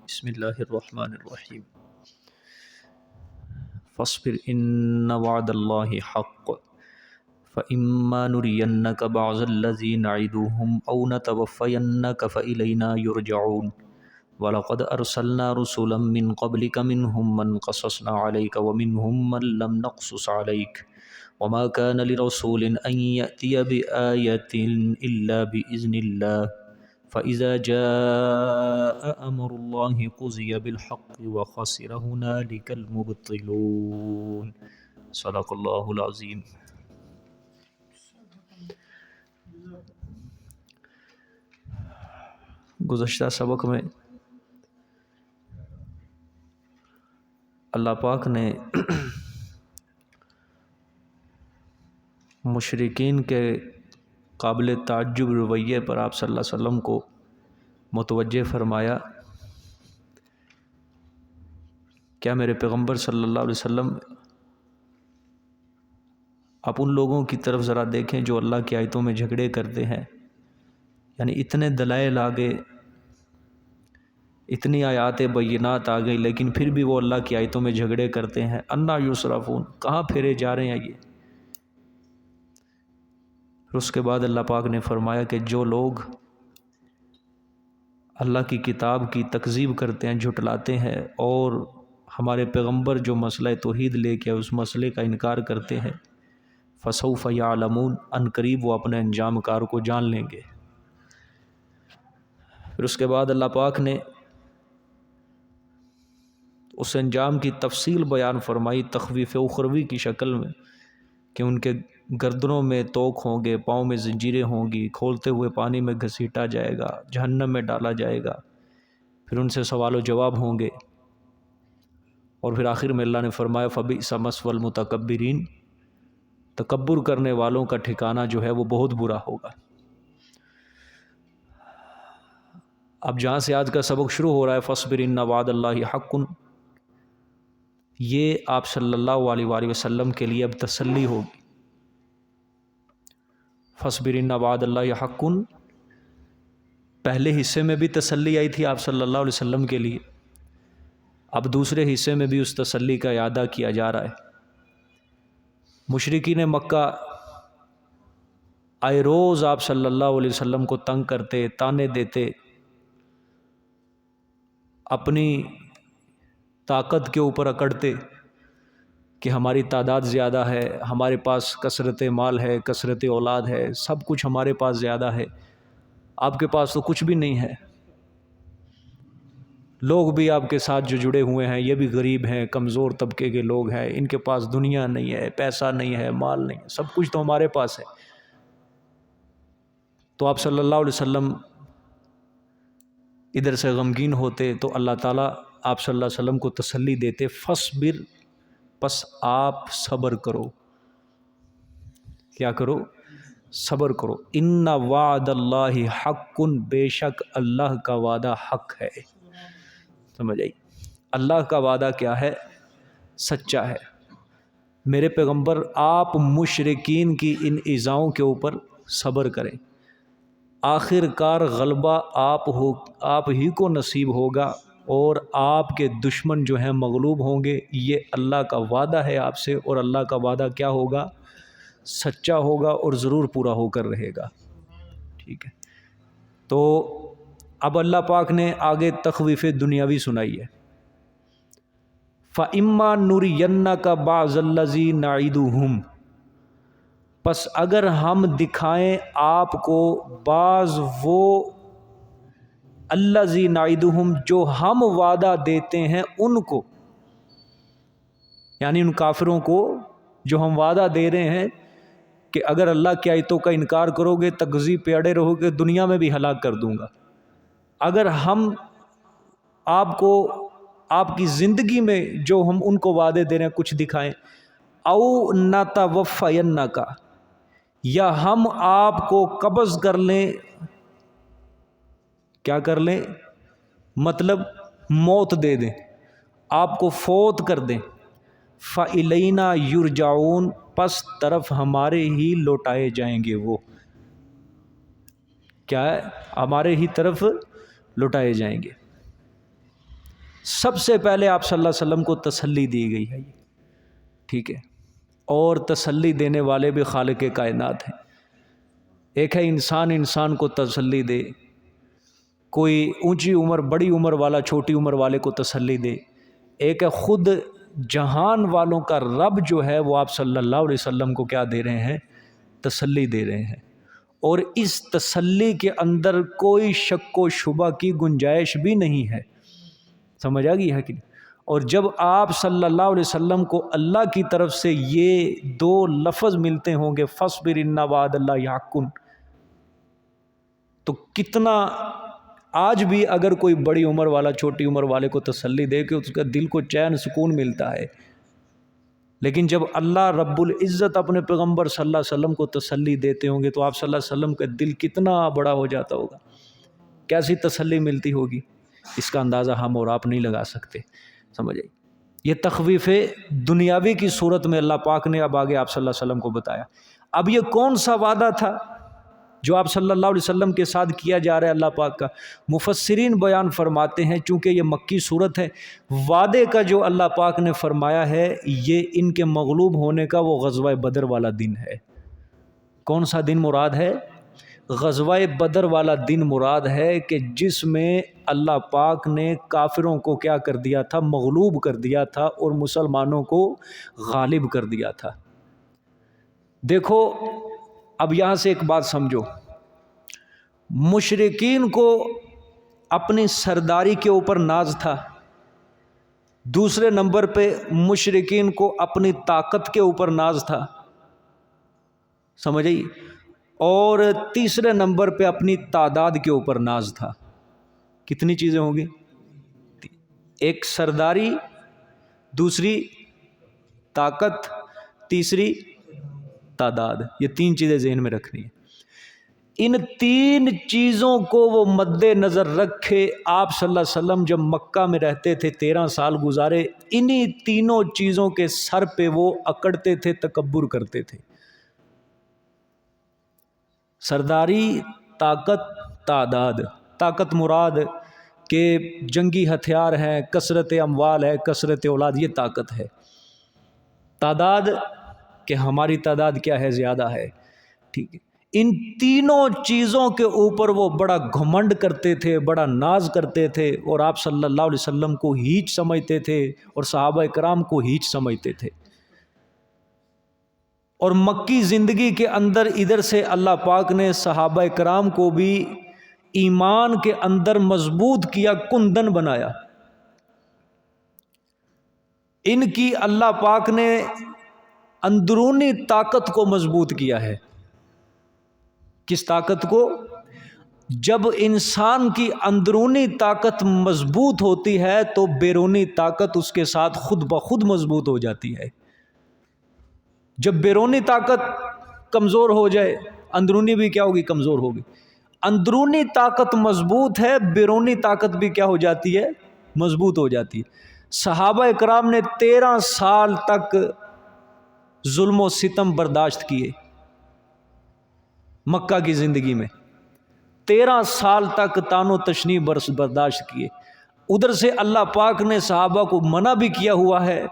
بسم اللہ الرحمن الرحیم فاصبر ان وعد اللہ حق فإما نرینک بعض الذی نعدهم او نتوفینک فإلینا یرجعون وَلَقَدْ أَرْسَلْنَا رُسُلًا مِّن قَبْلِكَ مِنْهُمْ مَنْ قَصَصْنَا عَلَيْكَ وَمِنْهُمْ مَنْ لَمْ نَقْصُصْ عَلَيْكَ وَمَا كَانَ لِرَسُولٍ أَنْ يَأْتِيَ بِآيَةٍ إِلَّا بِإِذْنِ اللَّهِ فَإِذَا جَاءَ أَمْرُ اللَّهِ قُضِيَ بِالْحَقِّ وَخَسِرَ هُنَالِكَ الْمُبْطِلُونَ صدق اللہ العظیم۔ گزشتہ سبق میں اللہ پاک نے مشرکین کے قابل تعجب رویے پر آپ صلی اللہ علیہ وسلم کو متوجہ فرمایا، کیا میرے پیغمبر صلی اللہ علیہ وسلم آپ ان لوگوں کی طرف ذرا دیکھیں جو اللہ کی آیتوں میں جھگڑے کرتے ہیں، یعنی اتنے دلائل آ گئے، اتنی آیات بینات آ گئی، لیکن پھر بھی وہ اللہ کی آیتوں میں جھگڑے کرتے ہیں۔ انا یصرفون، کہاں پھیرے جا رہے ہیں یہ؟ پھر اس کے بعد اللہ پاک نے فرمایا کہ جو لوگ اللہ کی کتاب کی تکذیب کرتے ہیں، جھٹلاتے ہیں، اور ہمارے پیغمبر جو مسئلہ توحید لے کے اس مسئلے کا انکار کرتے ہیں، فسوف یعلمون، ان قریب وہ اپنے انجام کار کو جان لیں گے۔ پھر اس کے بعد اللہ پاک نے اس انجام کی تفصیل بیان فرمائی تخویف اخروی کی شکل میں، کہ ان کے گردنوں میں توق ہوں گے، پاؤں میں زنجیریں ہوں گی، کھولتے ہوئے پانی میں گھسیٹا جائے گا، جہنم میں ڈالا جائے گا، پھر ان سے سوال و جواب ہوں گے، اور پھر آخر میں اللہ نے فرمایا فبئس مثوى المتکبرین، تکبر کرنے والوں کا ٹھکانہ جو ہے وہ بہت برا ہوگا۔ اب جہاں سے آج کا سبق شروع ہو رہا ہے فاصبر ان وعد اللہ حق، یہ آپ صلی اللہ علیہ وآلہ وسلم کے لیے اب تسلی ہوگی۔ فاصبر ان وعد اللہ حق، پہلے حصے میں بھی تسلی آئی تھی آپ صلی اللہ علیہ وسلم کے لیے، اب دوسرے حصے میں بھی اس تسلی کا اعادہ کیا جا رہا ہے۔ مشرکین مکہ آئے روز آپ صلی اللہ علیہ وسلم کو تنگ کرتے، تانے دیتے، اپنی طاقت کے اوپر اکڑتے کہ ہماری تعداد زیادہ ہے، ہمارے پاس کثرت مال ہے، کثرت اولاد ہے، سب کچھ ہمارے پاس زیادہ ہے، آپ کے پاس تو کچھ بھی نہیں ہے۔ لوگ بھی آپ کے ساتھ جو جڑے ہوئے ہیں یہ بھی غریب ہیں، کمزور طبقے کے لوگ ہیں، ان کے پاس دنیا نہیں ہے، پیسہ نہیں ہے، مال نہیں ہے، سب کچھ تو ہمارے پاس ہے۔ تو آپ صلی اللہ علیہ وسلم ادھر سے غمگین ہوتے تو اللہ تعالیٰ آپ صلی اللہ علیہ وسلم کو تسلی دیتے، فاصبر، پس آپ صبر کرو۔ کیا کرو؟ صبر کرو۔ ان وعد اللہ حق، بے شک اللہ کا وعدہ حق ہے۔ سمجھ آئی؟ اللہ کا وعدہ کیا ہے؟ سچا ہے۔ میرے پیغمبر آپ مشرکین کی ان ایذاؤں کے اوپر صبر کریں، آخر کار غلبہ آپ ہی کو نصیب ہوگا، اور آپ کے دشمن جو ہیں مغلوب ہوں گے۔ یہ اللہ کا وعدہ ہے آپ سے، اور اللہ کا وعدہ کیا ہوگا؟ سچا ہوگا اور ضرور پورا ہو کر رہے گا۔ ٹھیک ہے، تو اب اللہ پاک نے آگے تخویف دنیاوی سنائی ہے۔ فَإِمَّا نُرِيَنَّكَ بَعْضَ الَّذِي نَعِدُهُمْ، پس اگر ہم دکھائیں آپ کو بعض وہ الَّذِي نَعِدُهُمْ جو ہم وعدہ دیتے ہیں ان کو، یعنی ان کافروں کو جو ہم وعدہ دے رہے ہیں کہ اگر اللہ کی آیتوں کا انکار کرو گے، تکذیب پہ اڑے رہو گے، دنیا میں بھی ہلاک کر دوں گا۔ اگر ہم آپ کو آپ کی زندگی میں جو ہم ان کو وعدے دے رہے ہیں کچھ دکھائیں، او نتوفینک، یا ہم آپ کو قبض کر لیں، کیا کر لیں؟ مطلب موت دے دیں، آپ کو فوت کر دیں، فَإِلَيْنَا يُرْجَعُونَ، پس طرف ہمارے ہی لوٹائے جائیں گے۔ وہ کیا ہے؟ ہمارے ہی طرف لوٹائے جائیں گے۔ سب سے پہلے آپ صلی اللہ علیہ وسلم کو تسلی دی گئی ہے، ٹھیک ہے، اور تسلی دینے والے بھی خالق کائنات ہیں۔ ایک ہے انسان کو تسلی دے، کوئی اونچی عمر بڑی عمر والا چھوٹی عمر والے کو تسلی دے، ایک ہے خود جہان والوں کا رب جو ہے وہ آپ صلی اللہ علیہ وسلم کو کیا دے رہے ہیں؟ تسلی دے رہے ہیں، اور اس تسلی کے اندر کوئی شک و شبہ کی گنجائش بھی نہیں ہے، سمجھ آ گئی ہے کہ نہیں؟ اور جب آپ صلی اللہ علیہ وسلم کو اللہ کی طرف سے یہ دو لفظ ملتے ہوں گے فاصبر ان وعد اللہ حق، تو کتنا آج بھی اگر کوئی بڑی عمر والا چھوٹی عمر والے کو تسلی دے کہ اس کا دل کو چین سکون ملتا ہے، لیکن جب اللہ رب العزت اپنے پیغمبر صلی اللہ علیہ وسلم کو تسلی دیتے ہوں گے تو آپ صلی اللہ علیہ وسلم کا دل کتنا بڑا ہو جاتا ہوگا، کیسی تسلی ملتی ہوگی، اس کا اندازہ ہم اور آپ نہیں لگا سکتے، سمجھے؟ یہ تخویف دنیاوی کی صورت میں اللہ پاک نے اب آگے آپ صلی اللہ علیہ وسلم کو بتایا۔ اب یہ کون سا وعدہ تھا جو آپ صلی اللہ علیہ وسلم کے ساتھ کیا جا رہا ہے اللہ پاک کا؟ مفسرین بیان فرماتے ہیں چونکہ یہ مکی صورت ہے، وعدے کا جو اللہ پاک نے فرمایا ہے یہ ان کے مغلوب ہونے کا وہ غزوہ بدر والا دن ہے۔ کون سا دن مراد ہے؟ غزوہ بدر والا دن مراد ہے کہ جس میں اللہ پاک نے کافروں کو کیا کر دیا تھا؟ مغلوب کر دیا تھا اور مسلمانوں کو غالب کر دیا تھا۔ دیکھو اب یہاں سے ایک بات سمجھو، مشرکین کو اپنی سرداری کے اوپر ناز تھا، دوسرے نمبر پہ مشرکین کو اپنی طاقت کے اوپر ناز تھا، سمجھ آئی؟ اور تیسرے نمبر پہ اپنی تعداد کے اوپر ناز تھا۔ کتنی چیزیں ہوں گی؟ ایک سرداری، دوسری طاقت، تیسری تعداد، یہ تین چیزیں ذہن میں رکھنی ہیں۔ ان تین چیزوں کو وہ مد نظر رکھے آپ صلی اللہ علیہ وسلم جب مکہ میں رہتے تھے 13 سال گزارے، انہی تینوں چیزوں کے سر پہ وہ اکڑتے تھے، تکبر کرتے تھے۔ سرداری، طاقت، تعداد۔ طاقت مراد کہ جنگی ہتھیار ہیں، کثرت اموال ہے، کثرت اولاد، یہ طاقت ہے۔ تعداد کہ ہماری تعداد کیا ہے؟ زیادہ ہے، ٹھیک ہے۔ ان تینوں چیزوں کے اوپر وہ بڑا گھمنڈ کرتے تھے، بڑا ناز کرتے تھے، اور آپ صلی اللہ علیہ وسلم کو ہیچ سمجھتے تھے اور صحابہ کرام کو ہیچ سمجھتے تھے۔ اور مکی زندگی کے اندر ادھر سے اللہ پاک نے صحابہ کرام کو بھی ایمان کے اندر مضبوط کیا، کندن بنایا۔ ان کی اللہ پاک نے اندرونی طاقت کو مضبوط کیا ہے۔ کس طاقت کو؟ جب انسان کی اندرونی طاقت مضبوط ہوتی ہے تو بیرونی طاقت اس کے ساتھ خود بخود مضبوط ہو جاتی ہے۔ جب بیرونی طاقت کمزور ہو جائے، اندرونی بھی کیا ہوگی؟ کمزور ہوگی۔ اندرونی طاقت مضبوط ہے، بیرونی طاقت بھی کیا ہو جاتی ہے؟ مضبوط ہو جاتی ہے۔ صحابہ کرام نے 13 سال تک ظلم و ستم برداشت کیے مکہ کی زندگی میں، 13 سال تک تان و تشنیع برداشت کیے۔ ادھر سے اللہ پاک نے صحابہ کو منع بھی کیا ہوا ہے،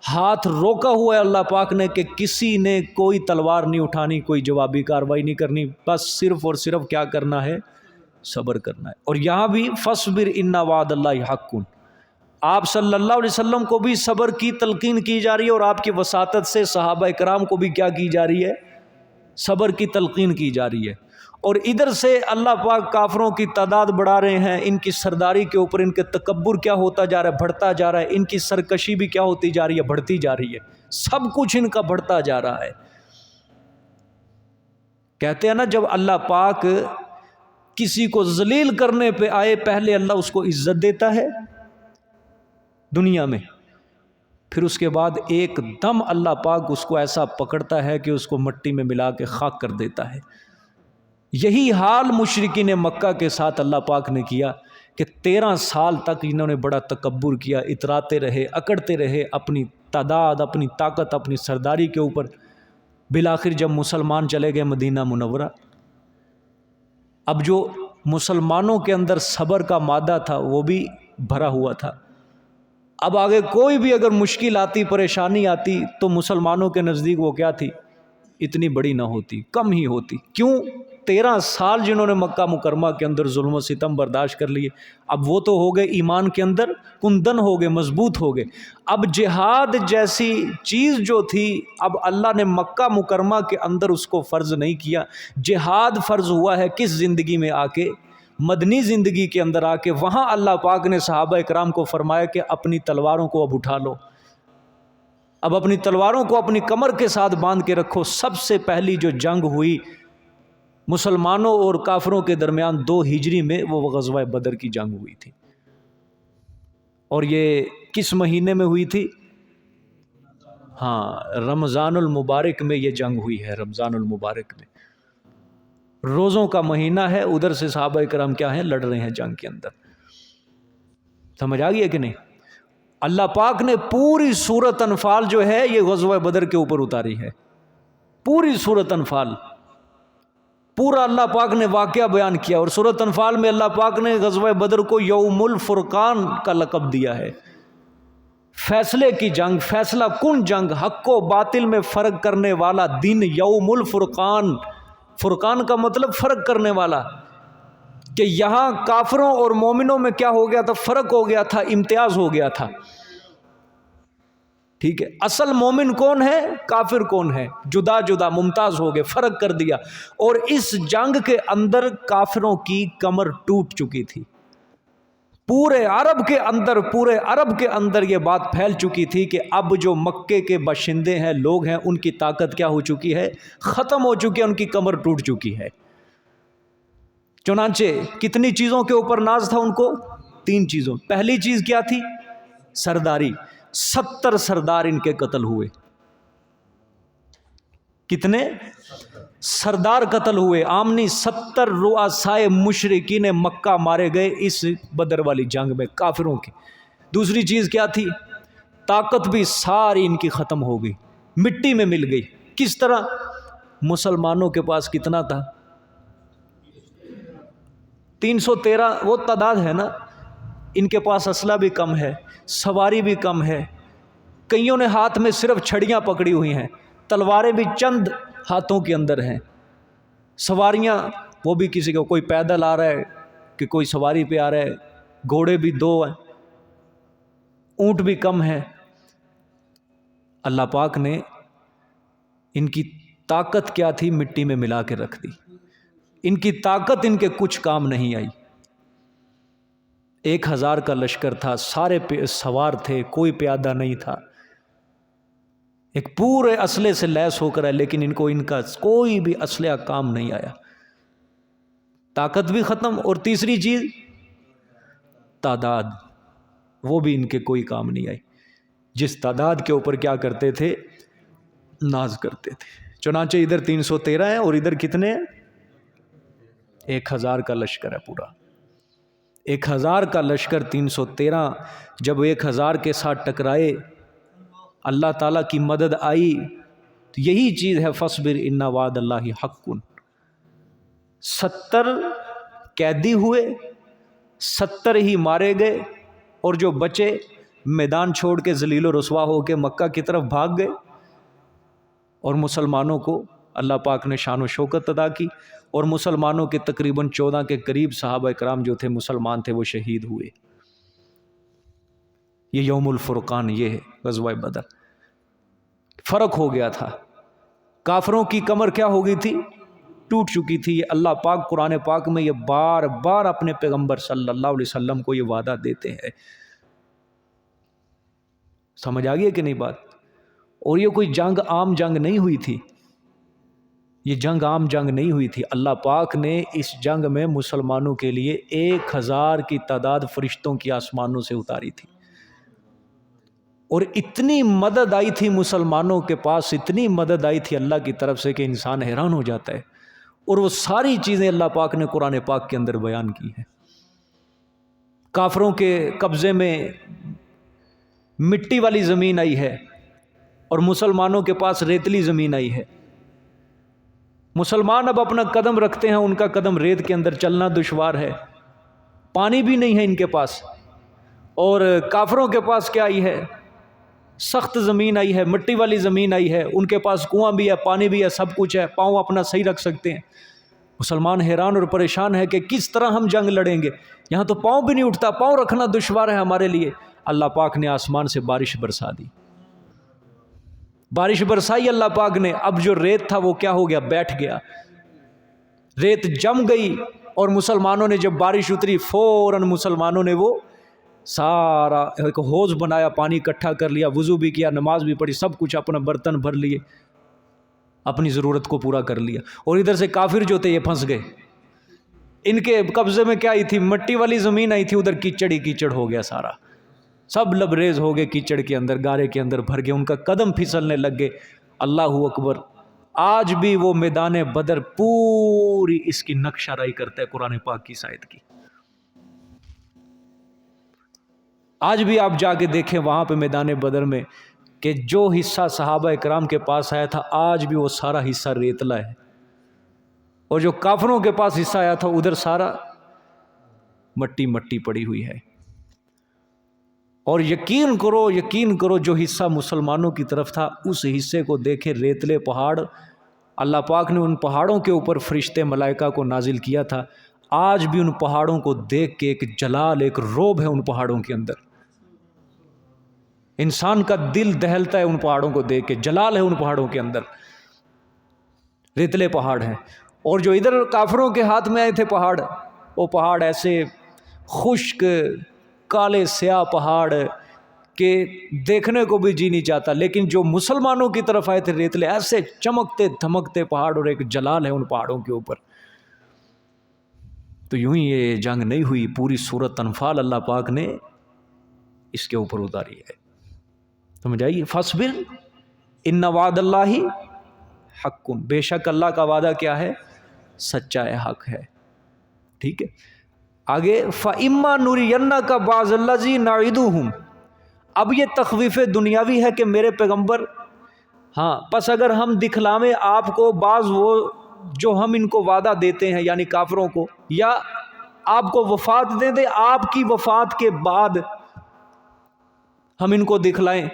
ہاتھ روکا ہوا ہے اللہ پاک نے کہ کسی نے کوئی تلوار نہیں اٹھانی، کوئی جوابی کاروائی نہیں کرنی، بس صرف اور صرف کیا کرنا ہے؟ صبر کرنا ہے۔ اور یہاں بھی فاصبر ان وعد اللہ حق، آپ صلی اللہ علیہ وسلم کو بھی صبر کی تلقین کی جا رہی ہے، اور آپ کی وساطت سے صحابہ کرام کو بھی کیا کی جا رہی ہے؟ صبر کی تلقین کی جا رہی ہے۔ اور ادھر سے اللہ پاک کافروں کی تعداد بڑھا رہے ہیں، ان کی سرداری کے اوپر ان کے تکبر کیا ہوتا جا رہا ہے؟ بڑھتا جا رہا ہے۔ ان کی سرکشی بھی کیا ہوتی جا رہی ہے؟ بڑھتی جا رہی ہے۔ سب کچھ ان کا بڑھتا جا رہا ہے۔ کہتے ہیں نا جب اللہ پاک کسی کو ذلیل کرنے پہ آئے پہلے اللہ اس کو عزت دیتا ہے دنیا میں، پھر اس کے بعد ایک دم اللہ پاک اس کو ایسا پکڑتا ہے کہ اس کو مٹی میں ملا کے خاک کر دیتا ہے۔ یہی حال مشرکین مکہ کے ساتھ اللہ پاک نے کیا کہ 13 سال تک انہوں نے بڑا تکبر کیا، اتراتے رہے، اکڑتے رہے اپنی تعداد، اپنی طاقت، اپنی سرداری کے اوپر۔ بالآخر جب مسلمان چلے گئے مدینہ منورہ، اب جو مسلمانوں کے اندر صبر کا مادہ تھا وہ بھی بھرا ہوا تھا، اب آگے کوئی بھی اگر مشکل آتی، پریشانی آتی، تو مسلمانوں کے نزدیک وہ کیا تھی؟ اتنی بڑی نہ ہوتی، کم ہی ہوتی۔ کیوں؟ 13 سال جنہوں نے مکہ مکرمہ کے اندر ظلم و ستم برداشت کر لیے، اب وہ تو ہو گئے ایمان کے اندر کندن ہو گئے، مضبوط ہو گئے۔ اب جہاد جیسی چیز جو تھی، اب اللہ نے مکہ مکرمہ کے اندر اس کو فرض نہیں کیا۔ جہاد فرض ہوا ہے کس زندگی میں آ کے؟ مدنی زندگی کے اندر آ کے۔ وہاں اللہ پاک نے صحابہ اکرام کو فرمایا کہ اپنی تلواروں کو اب اٹھا لو، اب اپنی تلواروں کو اپنی کمر کے ساتھ باندھ کے رکھو۔ سب سے پہلی جو جنگ ہوئی مسلمانوں اور کافروں کے درمیان 2 ہجری میں، وہ غزوہ بدر کی جنگ ہوئی تھی۔ اور یہ کس مہینے میں ہوئی تھی؟ ہاں، رمضان المبارک میں یہ جنگ ہوئی ہے، رمضان المبارک میں۔ روزوں کا مہینہ ہے، ادھر سے صحابہ کرام کیا ہیں؟ لڑ رہے ہیں جنگ کے اندر۔ سمجھ آ گئی ہے کہ نہیں؟ اللہ پاک نے پوری سورۃ انفال جو ہے یہ غزوہ بدر کے اوپر اتاری ہے، پوری سورۃ انفال، پورا اللہ پاک نے واقعہ بیان کیا۔ اور سورۃ انفال میں اللہ پاک نے غزوہ بدر کو یوم الفرقان کا لقب دیا ہے، فیصلے کی جنگ، فیصلہ کن جنگ، حق و باطل میں فرق کرنے والا دن یوم الفرقان۔ فرقان کا مطلب فرق کرنے والا، کہ یہاں کافروں اور مومنوں میں کیا ہو گیا تھا؟ فرق ہو گیا تھا، امتیاز ہو گیا تھا۔ ٹھیک ہے، اصل مومن کون ہے، کافر کون ہے، جدا جدا ممتاز ہو گئے، فرق کر دیا۔ اور اس جنگ کے اندر کافروں کی کمر ٹوٹ چکی تھی، پورے عرب کے اندر یہ بات پھیل چکی تھی کہ اب جو مکے کے باشندے ہیں، لوگ ہیں، ان کی طاقت کیا ہو چکی ہے؟ ختم ہو چکی ہے، ان کی کمر ٹوٹ چکی ہے۔ چنانچہ کتنی چیزوں کے اوپر ناز تھا ان کو؟ 3 چیزوں۔ پہلی چیز کیا تھی؟ سرداری۔ 70 سردار ان کے قتل ہوئے۔ کتنے؟ سردار قتل ہوئے، آمنی 70 رؤسائے مشرکین مکہ مارے گئے اس بدر والی جنگ میں کافروں کی۔ دوسری چیز کیا تھی؟ طاقت بھی ساری ان کی ختم ہو گئی، مٹی میں مل گئی۔ کس طرح؟ مسلمانوں کے پاس کتنا تھا؟ 313، وہ تعداد ہے نا، ان کے پاس اسلحہ بھی کم ہے، سواری بھی کم ہے، کئیوں نے ہاتھ میں صرف چھڑیاں پکڑی ہوئی ہیں، تلواریں بھی چند ہاتھوں کے اندر ہیں، سواریاں وہ بھی کسی کو، کوئی پیدل آ رہا ہے کہ کوئی سواری پہ آ رہا ہے، گھوڑے بھی 2 ہیں، اونٹ بھی کم ہیں۔ اللہ پاک نے ان کی طاقت کیا تھی؟ مٹی میں ملا کے رکھ دی۔ ان کی طاقت ان کے کچھ کام نہیں آئی۔ 1000 کا لشکر تھا، سارے سوار تھے، کوئی پیادہ نہیں تھا، ایک پورے اسلحے سے لیس ہو کر ہے، لیکن ان کا کوئی بھی اسلحہ کام نہیں آیا، طاقت بھی ختم۔ اور تیسری چیز تعداد، وہ بھی ان کے کوئی کام نہیں آئی، جس تعداد کے اوپر کیا کرتے تھے؟ ناز کرتے تھے۔ چنانچہ ادھر 313 ہیں اور ادھر کتنے ہیں؟ 1000 کا لشکر ہے پورا، 1000 کا لشکر 313 جب 1000 کے ساتھ ٹکرائے، اللہ تعالیٰ کی مدد آئی، تو یہی چیز ہے فَاصْبِرْ إِنَّ وَعْدَ اللَّهِ حَقٌّ۔ 70 قیدی ہوئے، 70 ہی مارے گئے، اور جو بچے میدان چھوڑ کے ذلیل و رسوا ہو کے مکہ کی طرف بھاگ گئے، اور مسلمانوں کو اللہ پاک نے شان و شوکت عطا کی، اور مسلمانوں کے تقریباً 14 کے قریب صحابہ کرام جو تھے مسلمان تھے وہ شہید ہوئے۔ یہ یوم الفرقان، یہ ہے غزوہ بدر۔ فرق ہو گیا تھا، کافروں کی کمر کیا ہو گئی تھی؟ ٹوٹ چکی تھی۔ یہ اللہ پاک قرآن پاک میں یہ بار بار اپنے پیغمبر صلی اللہ علیہ وسلم کو یہ وعدہ دیتے ہیں۔ سمجھ آ گئی کہ نہیں بات؟ اور یہ کوئی جنگ عام جنگ نہیں ہوئی تھی، یہ جنگ عام جنگ نہیں ہوئی تھی۔ اللہ پاک نے اس جنگ میں مسلمانوں کے لیے 1000 کی تعداد فرشتوں کی آسمانوں سے اتاری تھی، اور اتنی مدد آئی تھی مسلمانوں کے پاس، اتنی مدد آئی تھی اللہ کی طرف سے کہ انسان حیران ہو جاتا ہے۔ اور وہ ساری چیزیں اللہ پاک نے قرآن پاک کے اندر بیان کی ہیں۔ کافروں کے قبضے میں مٹی والی زمین آئی ہے، اور مسلمانوں کے پاس ریتلی زمین آئی ہے۔ مسلمان اب اپنا قدم رکھتے ہیں، ان کا قدم ریت کے اندر چلنا دشوار ہے، پانی بھی نہیں ہے ان کے پاس، اور کافروں کے پاس کیا آئی ہے؟ سخت زمین آئی ہے، مٹی والی زمین آئی ہے، ان کے پاس کنواں بھی ہے، پانی بھی ہے، سب کچھ ہے، پاؤں اپنا صحیح رکھ سکتے ہیں۔ مسلمان حیران اور پریشان ہے کہ کس طرح ہم جنگ لڑیں گے، یہاں تو پاؤں بھی نہیں اٹھتا، پاؤں رکھنا دشوار ہے ہمارے لیے۔ اللہ پاک نے آسمان سے بارش برسا دی، بارش برسائی اللہ پاک نے، اب جو ریت تھا وہ کیا ہو گیا؟ بیٹھ گیا، ریت جم گئی، اور مسلمانوں نے جب بارش اتری فوراً مسلمانوں نے وہ سارا ایک حوض بنایا، پانی اکٹھا کر لیا، وضو بھی کیا، نماز بھی پڑھی، سب کچھ، اپنا برتن بھر لیے، اپنی ضرورت کو پورا کر لیا۔ اور ادھر سے کافر جو تھے یہ پھنس گئے، ان کے قبضے میں کیا آئی تھی؟ مٹی والی زمین آئی تھی، ادھر کیچڑ ہی کیچڑ ہو گیا سارا، سب لبریز ہو گئے کیچڑ کے اندر، گارے کے اندر بھر گئے، ان کا قدم پھسلنے لگ گئے۔ اللہ اکبر! آج بھی وہ میدان بدر پوری اس کی نقشہ رائی کرتا ہے قرآن پاک کی آیت کی۔ آج بھی آپ جا کے دیکھیں وہاں پہ میدان بدر میں کہ جو حصہ صحابہ اکرام کے پاس آیا تھا آج بھی وہ سارا حصہ ریتلا ہے، اور جو کافروں کے پاس حصہ آیا تھا ادھر سارا مٹی مٹی پڑی ہوئی ہے۔ اور یقین کرو جو حصہ مسلمانوں کی طرف تھا اس حصے کو دیکھے ریتلے پہاڑ، اللہ پاک نے ان پہاڑوں کے اوپر فرشتے ملائکہ کو نازل کیا تھا، آج بھی ان پہاڑوں کو دیکھ کے ایک جلال، ایک رعب ہے ان پہاڑوں کے اندر، انسان کا دل دہلتا ہے ان پہاڑوں کو دیکھ کے، جلال ہے ان پہاڑوں کے اندر، ریتلے پہاڑ ہیں۔ اور جو ادھر کافروں کے ہاتھ میں آئے تھے پہاڑ، وہ پہاڑ ایسے خشک کالے سیاہ پہاڑ کہ دیکھنے کو بھی جی نہیں چاہتا، لیکن جو مسلمانوں کی طرف آئے تھے ریتلے ایسے چمکتے دھمکتے پہاڑ، اور ایک جلال ہے ان پہاڑوں کے اوپر۔ تو یوں ہی یہ جنگ نہیں ہوئی، پوری سورۃ انفال اللہ پاک نے اس کے اوپر اتاری ہے۔ سمجھ آئیے؟ فاصبر ان وعد اللہ حق، بے شک اللہ کا وعدہ کیا ہے؟ سچا ہے، حق ہے۔ ٹھیک ہے، آگے فَإِمَّا نُرِيَنَّكَ بَعْضَ الَّذِي نَعِدُهُمْ، اب یہ تخویف دنیاوی ہے کہ میرے پیغمبر، ہاں پس اگر ہم دکھلاویں آپ کو بعض وہ جو ہم ان کو وعدہ دیتے ہیں، یعنی کافروں کو، یا آپ کو وفات دے دیں، آپ کی وفات کے بعد ہم ان کو دکھلائیں،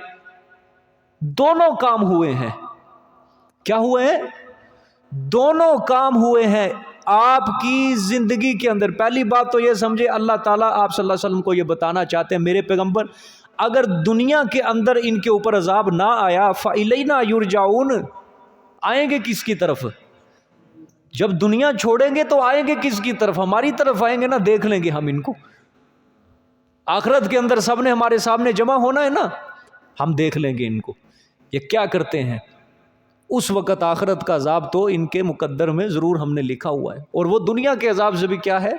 دونوں کام ہوئے ہیں۔ کیا ہوئے ہیں؟ دونوں کام ہوئے ہیں آپ کی زندگی کے اندر۔ پہلی بات تو یہ سمجھے اللہ تعالیٰ آپ صلی اللہ علیہ وسلم کو یہ بتانا چاہتے ہیں میرے پیغمبر اگر دنیا کے اندر ان کے اوپر عذاب نہ آیا فَإِلَيْنَا يُرْجَعُونَ، آئیں گے کس کی طرف؟ جب دنیا چھوڑیں گے تو آئیں گے کس کی طرف؟ ہماری طرف آئیں گے نا، دیکھ لیں گے ہم ان کو۔ آخرت کے اندر سب نے ہمارے سامنے جمع ہونا ہے نا، ہم دیکھ لیں گے ان کو یہ کیا کرتے ہیں۔ اس وقت آخرت کا عذاب تو ان کے مقدر میں ضرور ہم نے لکھا ہوا ہے، اور وہ دنیا کے عذاب سے بھی کیا ہے؟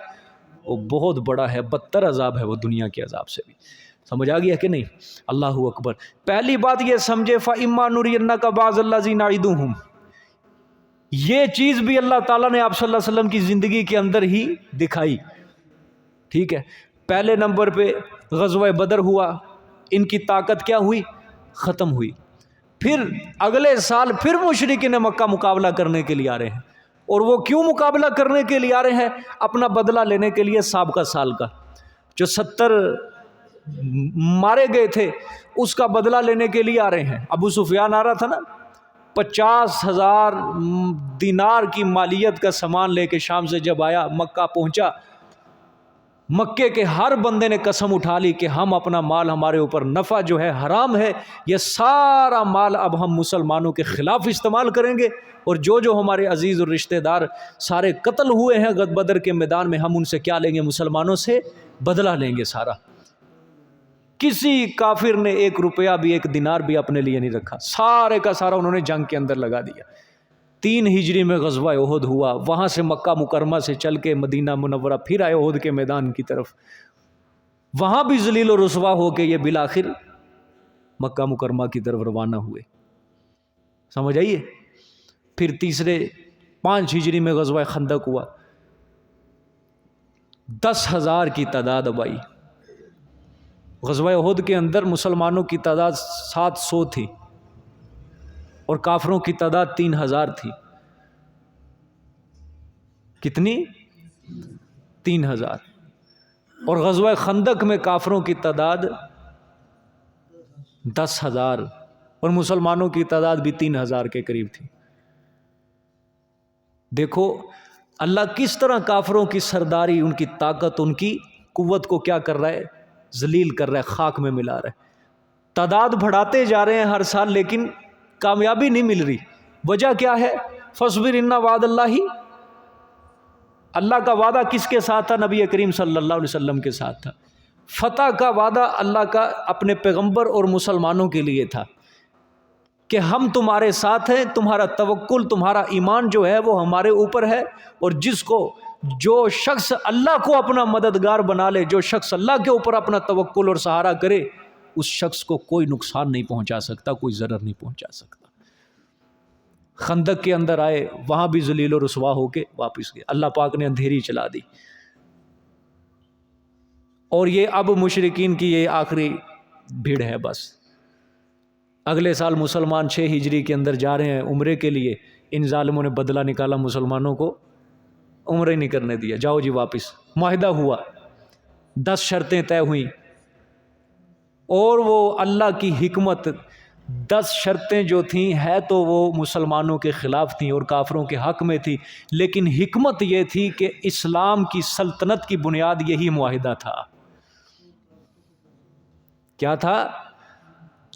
وہ بہت بڑا ہے، بدتر عذاب ہے وہ دنیا کے عذاب سے بھی۔ سمجھ آ گیا کہ نہیں؟ اللہ اکبر۔ پہلی بات یہ سمجھے فَإِمَّا نُرِيَنَّكَ بَعْضَ الَّذِي نَعِدُهُمْ، یہ چیز بھی اللہ تعالیٰ نے آپ صلی اللہ علیہ وسلم کی زندگی کے اندر ہی دکھائی۔ ٹھیک ہے، پہلے نمبر پہ غزوہ بدر ہوا، ان کی طاقت کیا ہوئی؟ ختم ہوئی۔ پھر اگلے سال پھر مشرکین مکہ مقابلہ کرنے کے لیے آ رہے ہیں، اور وہ کیوں مقابلہ کرنے کے لیے آ رہے ہیں؟ اپنا بدلہ لینے کے لیے سابقہ سال کا جو 70 مارے گئے تھے اس کا بدلہ لینے کے لیے آ رہے ہیں۔ ابو سفیان آ رہا تھا نا، 50,000 دینار کی مالیت کا سامان لے کے شام سے جب آیا مکہ پہنچا، مکے کے ہر بندے نے قسم اٹھا لی کہ ہم اپنا مال، ہمارے اوپر نفع جو ہے حرام ہے، یہ سارا مال اب ہم مسلمانوں کے خلاف استعمال کریں گے، اور جو ہمارے عزیز اور رشتہ دار سارے قتل ہوئے ہیں بدر کے میدان میں، ہم ان سے کیا لیں گے؟ مسلمانوں سے بدلہ لیں گے سارا۔ کسی کافر نے 1 روپیہ بھی 1 دینار بھی اپنے لیے نہیں رکھا، سارے کا سارا انہوں نے جنگ کے اندر لگا دیا۔ 3 ہجری میں غزوہ احد ہوا، وہاں سے مکہ مکرمہ سے چل کے مدینہ منورہ پھر آئے احد کے میدان کی طرف، وہاں بھی ذلیل و رسوا ہو کے یہ بالآخر مکہ مکرمہ کی طرف روانہ ہوئے۔ سمجھ آئیے؟ پھر تیسرے 5 ہجری میں غزوہ خندق ہوا، 10,000 کی تعداد اب آئی۔ غزوہ احد کے اندر مسلمانوں کی تعداد 700 تھی اور کافروں کی تعداد 3,000 تھی۔ کتنی؟ 3,000۔ اور غزوہ خندق میں کافروں کی تعداد 10,000 اور مسلمانوں کی تعداد بھی 3,000 کے قریب تھی۔ دیکھو اللہ کس طرح کافروں کی سرداری، ان کی طاقت، ان کی قوت کو کیا کر رہا ہے، ذلیل کر رہا ہے، خاک میں ملا رہا ہے۔ تعداد بڑھاتے جا رہے ہیں ہر سال، لیکن کامیابی نہیں مل رہی۔ وجہ کیا ہے؟ فَاصْبِرْ إِنَّ وَعْدَ اللَّهِ، اللہ کا وعدہ کس کے ساتھ تھا؟ نبی کریم صلی اللہ علیہ وسلم کے ساتھ تھا۔ فتح کا وعدہ اللہ کا اپنے پیغمبر اور مسلمانوں کے لیے تھا کہ ہم تمہارے ساتھ ہیں، تمہارا توکل، تمہارا ایمان جو ہے وہ ہمارے اوپر ہے، اور جو شخص اللہ کو اپنا مددگار بنا لے، جو شخص اللہ کے اوپر اپنا توکل اور سہارا کرے، اس شخص کو کوئی نقصان نہیں پہنچا سکتا، کوئی ضرر نہیں پہنچا سکتا۔ خندق کے اندر آئے، وہاں بھی ذلیل و رسوا ہو کے واپس گئے، اللہ پاک نے اندھیری چلا دی۔ اور یہ اب مشرکین کی یہ آخری بھیڑ ہے بس۔ اگلے سال مسلمان 6 ہجری کے اندر جا رہے ہیں عمرے کے لیے، ان ظالموں نے بدلہ نکالا، مسلمانوں کو عمرے نہیں کرنے دیا، جاؤ جی واپس۔ معاہدہ ہوا، 10 شرطیں طے ہوئیں، اور وہ اللہ کی حکمت، 10 شرطیں جو تھیں ہے تو وہ مسلمانوں کے خلاف تھیں اور کافروں کے حق میں تھی، لیکن حکمت یہ تھی کہ اسلام کی سلطنت کی بنیاد یہی معاہدہ تھا۔ کیا تھا؟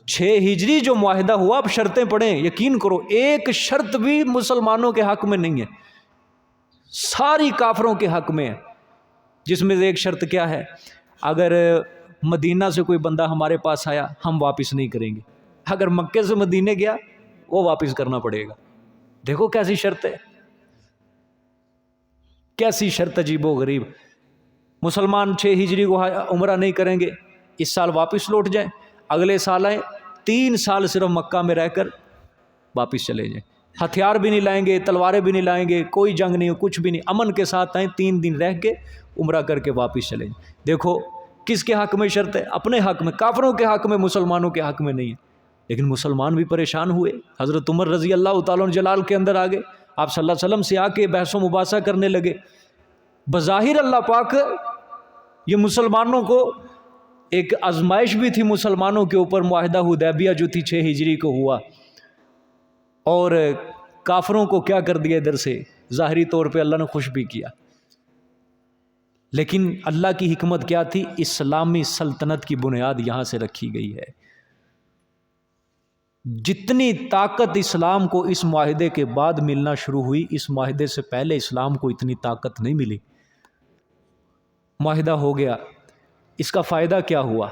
6 ہجری جو معاہدہ ہوا، اب شرطیں پڑھیں، یقین کرو ایک شرط بھی مسلمانوں کے حق میں نہیں ہے، ساری کافروں کے حق میں ہے۔ جس میں سے ایک شرط کیا ہے؟ اگر مدینہ سے کوئی بندہ ہمارے پاس آیا، ہم واپس نہیں کریں گے، اگر مکے سے مدینے گیا وہ واپس کرنا پڑے گا۔ دیکھو کیسی شرط ہے، کیسی شرط عجیب و غریب۔ مسلمان 6 ہجری کو عمرہ نہیں کریں گے، اس سال واپس لوٹ جائیں، اگلے سال آئیں، 3 سال صرف مکہ میں رہ کر واپس چلے جائیں، ہتھیار بھی نہیں لائیں گے، تلواریں بھی نہیں لائیں گے، کوئی جنگ نہیں، کچھ بھی نہیں، امن کے ساتھ آئیں، 3 دن رہ کے عمرہ کر کے واپس چلے جائیں۔ دیکھو کس کے حق میں شرط ہے؟ اپنے حق میں، کافروں کے حق میں، مسلمانوں کے حق میں نہیں ہے۔ لیکن مسلمان بھی پریشان ہوئے، حضرت عمر رضی اللہ تعالیٰ عنہ جلال کے اندر آگے، آپ صلی اللہ علیہ وسلم سے آ کے بحث و مباحثہ کرنے لگے۔ بظاہر اللہ پاک یہ مسلمانوں کو ایک آزمائش بھی تھی، مسلمانوں کے اوپر معاہدہ حدیبیہ جو تھی 6 ہجری کو ہوا، اور کافروں کو کیا کر دیا ادھر سے، ظاہری طور پہ اللہ نے خوش بھی کیا۔ لیکن اللہ کی حکمت کیا تھی؟ اسلامی سلطنت کی بنیاد یہاں سے رکھی گئی ہے۔ جتنی طاقت اسلام کو اس معاہدے کے بعد ملنا شروع ہوئی، اس معاہدے سے پہلے اسلام کو اتنی طاقت نہیں ملی۔ معاہدہ ہو گیا، اس کا فائدہ کیا ہوا؟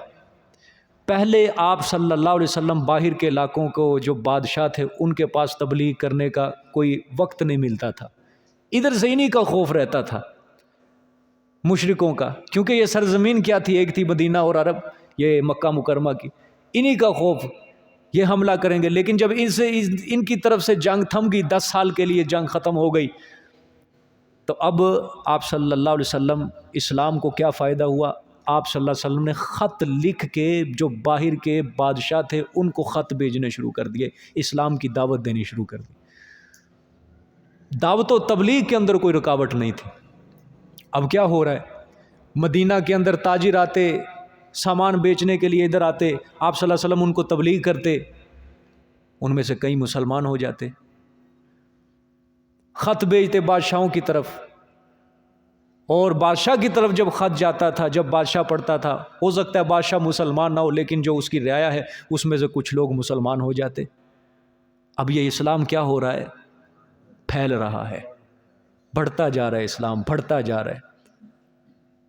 پہلے آپ صلی اللہ علیہ وسلم باہر کے علاقوں کو جو بادشاہ تھے ان کے پاس تبلیغ کرنے کا کوئی وقت نہیں ملتا تھا، ادھر سے انہی کا خوف رہتا تھا مشرکوں کا، کیونکہ یہ سرزمین کیا تھی؟ ایک تھی مدینہ اور عرب، یہ مکہ مکرمہ کی، انہی کا خوف، یہ حملہ کریں گے۔ لیکن جب ان کی طرف سے جنگ تھم گئی، 10 سال کے لیے جنگ ختم ہو گئی، تو اب آپ صلی اللہ علیہ وسلم، اسلام کو کیا فائدہ ہوا؟ آپ صلی اللہ علیہ وسلم نے خط لکھ کے جو باہر کے بادشاہ تھے ان کو خط بھیجنے شروع کر دیے، اسلام کی دعوت دینی شروع کر دی۔ دعوت و تبلیغ کے اندر کوئی رکاوٹ نہیں تھی۔ اب کیا ہو رہا ہے؟ مدینہ کے اندر تاجر آتے، سامان بیچنے کے لیے ادھر آتے، آپ صلی اللہ علیہ وسلم ان کو تبلیغ کرتے، ان میں سے کئی مسلمان ہو جاتے۔ خط بھیجتے بادشاہوں کی طرف، اور بادشاہ کی طرف جب خط جاتا تھا، جب بادشاہ پڑھتا تھا، ہو سکتا ہے بادشاہ مسلمان نہ ہو، لیکن جو اس کی رعایا ہے اس میں سے کچھ لوگ مسلمان ہو جاتے۔ اب یہ اسلام کیا ہو رہا ہے؟ پھیل رہا ہے، بڑھتا جا رہا ہے، اسلام بڑھتا جا رہا ہے۔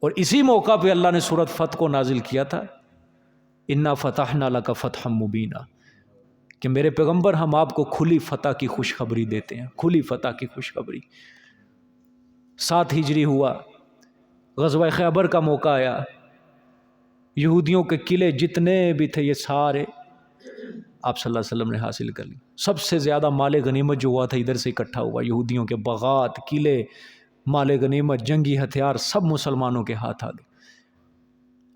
اور اسی موقع پہ اللہ نے سورۃ فتح کو نازل کیا تھا، انا فتحنا لک فتحا مبینا، کہ میرے پیغمبر ہم آپ کو کھلی فتح کی خوشخبری دیتے ہیں، کھلی فتح کی خوشخبری۔ 7 ہجری ہوا، غزوہ خیبر کا موقع آیا، یہودیوں کے قلعے جتنے بھی تھے یہ سارے آپ صلی اللہ علیہ وسلم نے حاصل کر لی۔ سب سے زیادہ مال غنیمت جو ہوا تھا ادھر سے اکٹھا ہوا، یہودیوں کے باغات، قلعے، مال غنیمت، جنگی ہتھیار سب مسلمانوں کے ہاتھ آ گئے۔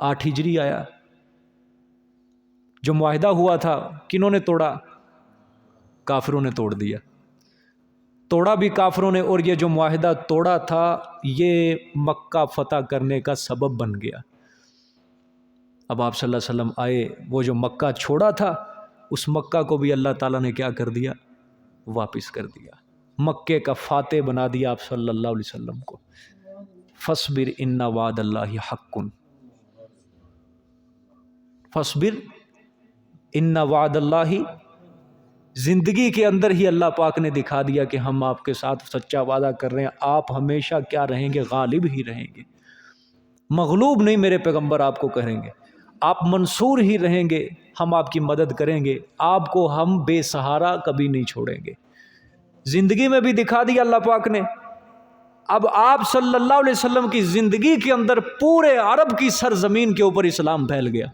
8 ہجری آیا، جو معاہدہ ہوا تھا کنہوں نے توڑا؟ کافروں نے توڑ دیا۔ توڑا بھی کافروں نے، اور یہ جو معاہدہ توڑا تھا یہ مکہ فتح کرنے کا سبب بن گیا۔ اب آپ صلی اللہ علیہ وسلم آئے، وہ جو مکہ چھوڑا تھا اس مکہ کو بھی اللہ تعالیٰ نے کیا کر دیا؟ واپس کر دیا، مکے کا فاتح بنا دیا آپ صلی اللہ علیہ وسلم کو۔ فاصبر ان وعد اللہ حق، فاصبر ان وعد اللہ، زندگی کے اندر ہی اللہ پاک نے دکھا دیا کہ ہم آپ کے ساتھ سچا وعدہ کر رہے ہیں، آپ ہمیشہ کیا رہیں گے؟ غالب ہی رہیں گے، مغلوب نہیں میرے پیغمبر آپ کو کہیں گے، آپ منصور ہی رہیں گے، ہم آپ کی مدد کریں گے، آپ کو ہم بے سہارا کبھی نہیں چھوڑیں گے۔ زندگی میں بھی دکھا دیا اللہ پاک نے۔ اب آپ صلی اللہ علیہ وسلم کی زندگی کے اندر پورے عرب کی سرزمین کے اوپر اسلام پھیل گیا،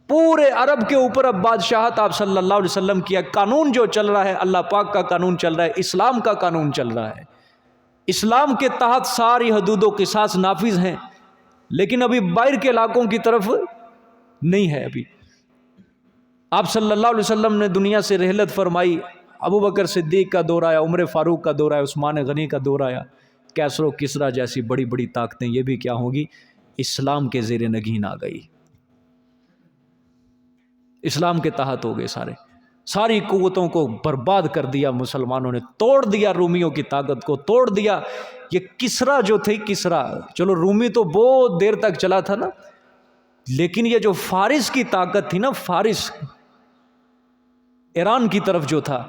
پورے عرب کے اوپر اب بادشاہت آپ صلی اللہ علیہ وسلم کی ہے۔ قانون جو چل رہا ہے اللہ پاک کا قانون چل رہا ہے، اسلام کا قانون چل رہا ہے، اسلام کے تحت ساری حدود و قصاص نافذ ہیں، لیکن ابھی باہر کے علاقوں کی طرف نہیں ہے۔ ابھی آپ صلی اللہ علیہ وسلم نے دنیا سے رحلت فرمائی، ابو بکر صدیق کا دور آیا، عمر فاروق کا دور آیا، عثمان غنی کا دور آیا، کیسر و کسریٰ جیسی بڑی بڑی طاقتیں یہ بھی کیا ہوگی؟ اسلام کے زیر نگین آ گئی، اسلام کے تحت ہو گئے، ساری قوتوں کو برباد کر دیا مسلمانوں نے، توڑ دیا رومیوں کی طاقت کو، توڑ دیا۔ یہ کسریٰ جو تھے، کسریٰ چلو رومی تو بہت دیر تک چلا تھا نا، لیکن یہ جو فارس کی طاقت تھی نا، فارس ایران کی طرف جو تھا،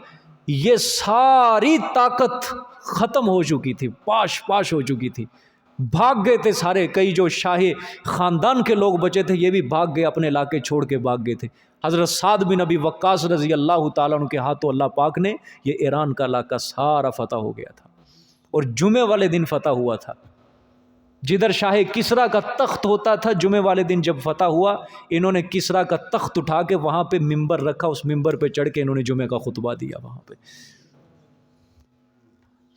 یہ ساری طاقت ختم ہو چکی تھی، پاش پاش ہو چکی تھی، بھاگ گئے تھے سارے، کئی جو شاہی خاندان کے لوگ بچے تھے یہ بھی بھاگ گئے، اپنے علاقے چھوڑ کے بھاگ گئے تھے۔ حضرت سعد بن ابی وقاص رضی اللہ تعالیٰ عنہ کے ہاتھوں اللہ پاک نے یہ ایران کا علاقہ سارا فتح ہو گیا تھا، اور جمعے والے دن فتح ہوا تھا۔ جدھر شاہ کسریٰ کا تخت ہوتا تھا، جمعے والے دن جب فتح ہوا، انہوں نے کسریٰ کا تخت اٹھا کے وہاں پہ ممبر رکھا، اس ممبر پہ چڑھ کے انہوں نے جمعے کا خطبہ دیا وہاں پہ،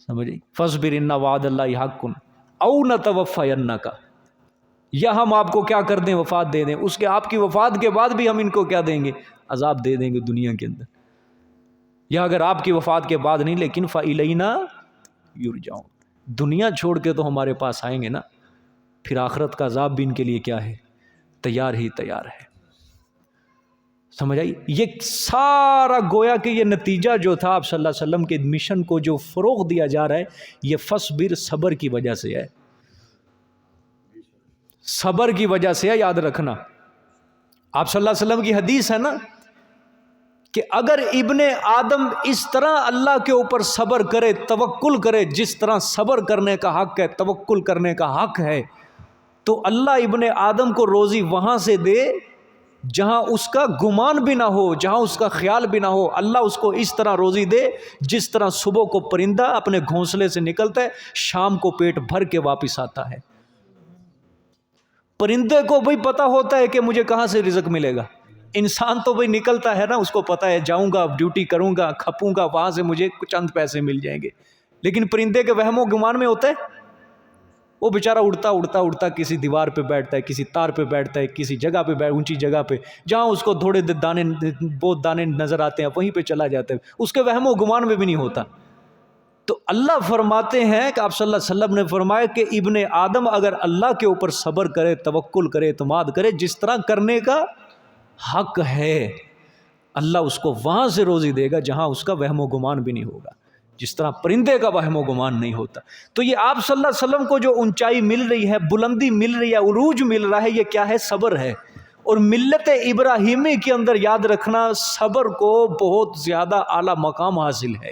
سمجھے؟ فاصبر ان وعد اللہ حق او نتوفینک، یا ہم آپ کو کیا کر دیں؟ وفات دے دیں، اس کے آپ کی وفات کے بعد بھی ہم ان کو کیا دیں گے؟ عذاب دے دیں گے دنیا کے اندر، یا اگر آپ کی وفات کے بعد نہیں لیکن فإلینا یرجعون، دنیا چھوڑ کے تو ہمارے پاس آئیں گے نا، پھر آخرت کا عذاب بھی ان کے لیے کیا ہے؟ تیار ہی تیار ہے۔ سمجھ آئی؟ یہ سارا گویا کہ یہ نتیجہ جو تھا آپ صلی اللہ علیہ وسلم کے مشن کو جو فروغ دیا جا رہا ہے، یہ فصبر، صبر کی وجہ سے ہے، صبر کی وجہ سے ہے، یاد رکھنا۔ آپ صلی اللہ علیہ وسلم کی حدیث ہے نا کہ اگر ابن آدم اس طرح اللہ کے اوپر صبر کرے، توکل کرے، جس طرح صبر کرنے کا حق ہے، توکل کرنے کا حق ہے، تو اللہ ابن آدم کو روزی وہاں سے دے جہاں اس کا گمان بھی نہ ہو، جہاں اس کا خیال بھی نہ ہو۔ اللہ اس کو اس طرح روزی دے جس طرح صبح کو پرندہ اپنے گھونسلے سے نکلتا ہے، شام کو پیٹ بھر کے واپس آتا ہے۔ پرندے کو بھی پتہ ہوتا ہے کہ مجھے کہاں سے رزق ملے گا، انسان تو بھائی نکلتا ہے نا، اس کو پتہ ہے جاؤں گا، ڈیوٹی کروں گا، کھپوں گا، وہاں سے مجھے چند پیسے مل جائیں گے، لیکن پرندے کے وہم و گمان میں ہوتا ہے، وہ بیچارہ اڑتا اڑتا اڑتا کسی دیوار پہ بیٹھتا ہے، کسی تار پہ بیٹھتا ہے، کسی جگہ پہ اونچی جگہ پہ، جہاں اس کو تھوڑے دانے بہت دانے نظر آتے ہیں وہیں پہ چلا جاتا ہے، اس کے وہم و گمان میں بھی نہیں ہوتا۔ تو اللہ فرماتے ہیں کہ آپ صلی اللہ علیہ وسلم نے فرمایا کہ ابن آدم اگر اللہ کے اوپر صبر کرے، توکل کرے، اعتماد کرے، جس طرح کرنے کا حق ہے، اللہ اس کو وہاں سے روزی دے گا جہاں اس کا وہم و گمان بھی نہیں ہوگا، جس طرح پرندے کا وہم و گمان نہیں ہوتا۔ تو یہ آپ صلی اللہ علیہ وسلم کو جو اونچائی مل رہی ہے، بلندی مل رہی ہے، عروج مل رہا ہے، یہ کیا ہے؟ صبر ہے۔ اور ملت ابراہیمی کے اندر یاد رکھنا، صبر کو بہت زیادہ اعلیٰ مقام حاصل ہے۔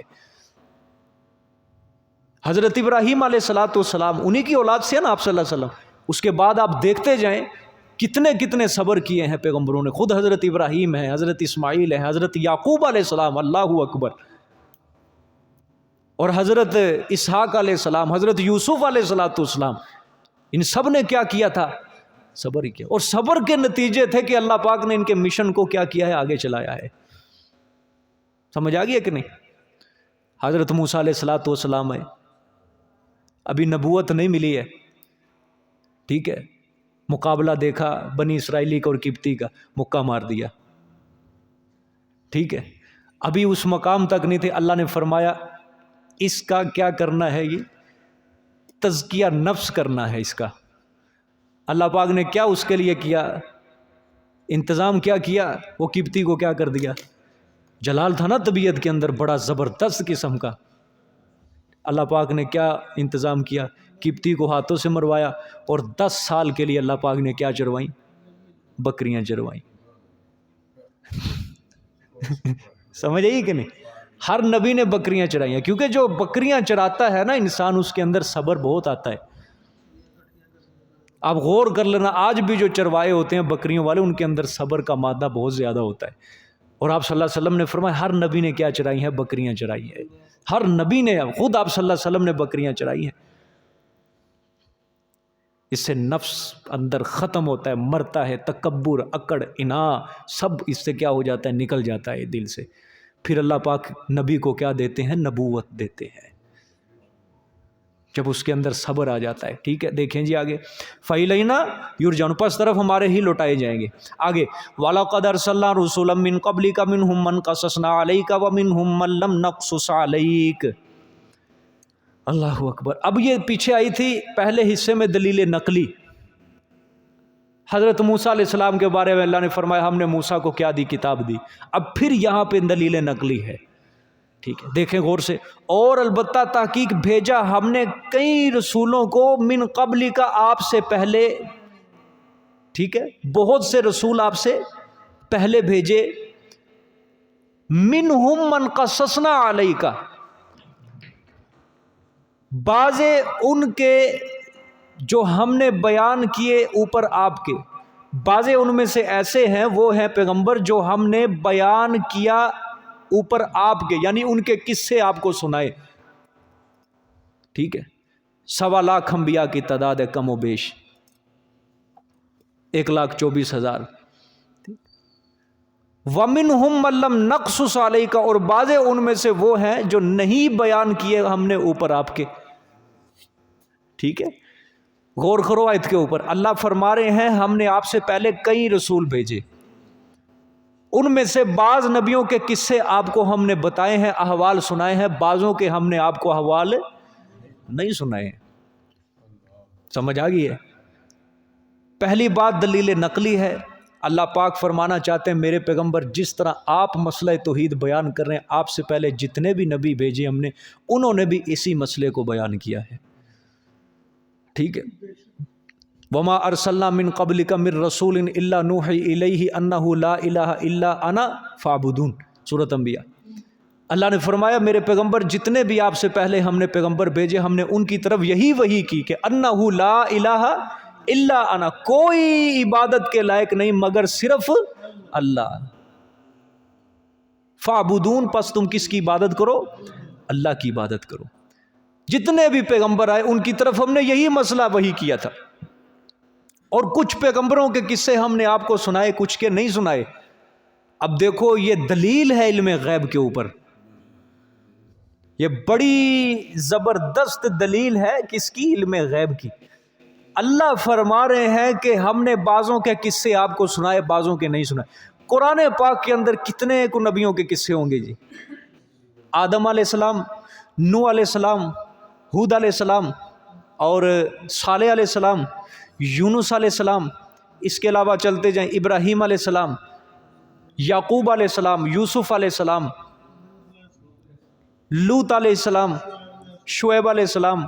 حضرت ابراہیم علیہ السلام انہی کی اولاد سے ہے نا آپ صلی اللہ علیہ وسلم، اس کے بعد آپ دیکھتے جائیں کتنے کتنے صبر کیے ہیں پیغمبروں نے، خود حضرت ابراہیم ہے، حضرت اسماعیل ہے، حضرت یعقوب علیہ السلام، اللہ اکبر، اور حضرت اسحاق علیہ السلام، حضرت یوسف علیہ السلام، ان سب نے کیا کیا تھا؟ صبر ہی کیا، اور صبر کے نتیجے تھے کہ اللہ پاک نے ان کے مشن کو کیا کیا ہے؟ آگے چلایا ہے۔ سمجھ آ گیا کہ نہیں؟ حضرت موسیٰ علیہ السلام ہے، ابھی نبوت نہیں ملی ہے، ٹھیک ہے، مقابلہ دیکھا بنی اسرائیلی کا اور قبطی کا، مکہ مار دیا، ٹھیک ہے، ابھی اس مقام تک نہیں تھے، اللہ نے فرمایا اس کا کیا کرنا ہے؟ یہ تزکیہ نفس کرنا ہے اس کا۔ اللہ پاک نے کیا اس کے لیے کیا انتظام، کیا کیا؟ وہ قبطی کو کیا کر دیا؟ جلال تھا نا طبیعت کے اندر بڑا زبردست قسم کا، اللہ پاک نے کیا انتظام کیا؟ قبطی کو ہاتھوں سے مروایا، اور 10 سال کے لیے اللہ پاک نے کیا چروائیں؟ بکریاں چروائیں۔ سمجھ آئی کہ نہیں؟ ہر نبی نے بکریاں چرائی ہیں، کیونکہ جو بکریاں چراتا ہے نا انسان، اس کے اندر صبر بہت آتا ہے۔ آپ غور کر لینا، آج بھی جو چروائے ہوتے ہیں بکریوں والے، ان کے اندر صبر کا مادہ بہت زیادہ ہوتا ہے۔ اور آپ صلی اللہ علیہ وسلم نے فرمایا ہر نبی نے کیا چرائی ہیں؟ بکریاں چرائی ہیں۔ ہر نبی نے، خود آپ صلی اللہ علیہ وسلم نے بکریاں چرائی ہیں۔ اس سے نفس اندر ختم ہوتا ہے، مرتا ہے، تکبر، اکڑ، اناع سب اس سے کیا ہو جاتا ہے؟ نکل جاتا ہے دل سے۔ پھر اللہ پاک نبی کو کیا دیتے ہیں؟ نبوت دیتے ہیں، جب اس کے اندر صبر آ جاتا ہے۔ ٹھیک ہے، دیکھیں جی آگے، فَإِلَيْنَا يُرْجَعُونَ، پس طرف ہمارے ہی لوٹائے جائیں گے۔ آگے، وَلَقَدْ أَرْسَلْنَا رُسُلًا مِّن قَبْلِكَ مِنْهُم مَّن قَصَصْنَا عَلَيْكَ وَمِنْهُم مَّن لَّمْ نَقْصُصْ عَلَيْكَ۔ اللہ اکبر۔ اب یہ پیچھے آئی تھی پہلے حصے میں دلیل نقلی، حضرت موسیٰ علیہ السلام کے بارے میں اللہ نے فرمایا ہم نے موسیٰ کو کیا دی؟ کتاب دی۔ اب پھر یہاں پہ دلیل نقلی ہے، ٹھیک ہے، دیکھیں غور سے۔ اور البتہ تحقیق بھیجا ہم نے کئی رسولوں کو من قبل کا، آپ سے پہلے، ٹھیک ہے، بہت سے رسول آپ سے پہلے بھیجے، منہم من قصصنا علیک، بعضے ان کے جو ہم نے بیان کیے اوپر آپ کے، بعضے ان میں سے ایسے ہیں، وہ ہیں پیغمبر جو ہم نے بیان کیا اوپر آپ کے، یعنی ان کے قصے آپ کو سنائے، ٹھیک ہے۔ 1.25 لاکھ انبیاء کی تعداد ہے کم و بیش، 1,24,000۔ وَمِنْهُمْ مَن لَّمْ نَقْصُصْ عَلَيْكَ، اور بعضے ان میں سے وہ ہیں جو نہیں بیان کیے ہم نے اوپر آپ کے، ٹھیک ہے۔ غور کرو آیت کے اوپر، اللہ فرما رہے ہیں ہم نے آپ سے پہلے کئی رسول بھیجے، ان میں سے بعض نبیوں کے قصے آپ کو ہم نے بتائے ہیں، احوال سنائے ہیں، بعضوں کے ہم نے آپ کو احوال نہیں سنائے ہیں۔ سمجھ آ گئی ہے؟ پہلی بات دلیل نقلی ہے، اللہ پاک فرمانا چاہتے ہیں میرے پیغمبر جس طرح آپ مسئلہ توحید بیان کر رہے ہیں، آپ سے پہلے جتنے بھی نبی بھیجے ہم نے، انہوں نے بھی اسی مسئلے کو بیان کیا ہے، ٹھیک ہے۔ وما ارسلنا من قبلک من رسول الا نوحی الیہ انہ لا الہ الا انا فاعبدون، سورۃ انبیاء۔ اللہ نے فرمایا میرے پیغمبر جتنے بھی آپ سے پہلے ہم نے پیغمبر بھیجے، ہم نے ان کی طرف یہی وحی کی کہ انہ لا الہ الا انا، کوئی عبادت کے لائق نہیں مگر صرف اللہ، فاعبدون، پس تم کس کی عبادت کرو؟ اللہ کی عبادت کرو۔ جتنے بھی پیغمبر آئے ان کی طرف ہم نے یہی مسئلہ وحی کیا تھا، اور کچھ پیغمبروں کے قصے ہم نے آپ کو سنائے، کچھ کے نہیں سنائے۔ اب دیکھو یہ دلیل ہے علم غیب کے اوپر، یہ بڑی زبردست دلیل ہے کس کی؟ علم غیب کی۔ اللہ فرما رہے ہیں کہ ہم نے بعضوں کے قصے آپ کو سنائے، بعضوں کے نہیں سنائے۔ قرآن پاک کے اندر کتنے کو نبیوں کے قصے ہوں گے جی؟ آدم علیہ السلام، نوح علیہ السلام، ہود علیہ السلام، اور صالح علیہ السلام، یونس علیہ السلام، اس کے علاوہ چلتے جائیں ابراہیم علیہ السلام، یعقوب علیہ السلام، یوسف علیہ السلام، لوط علیہ السلام، شعیب علیہ السلام،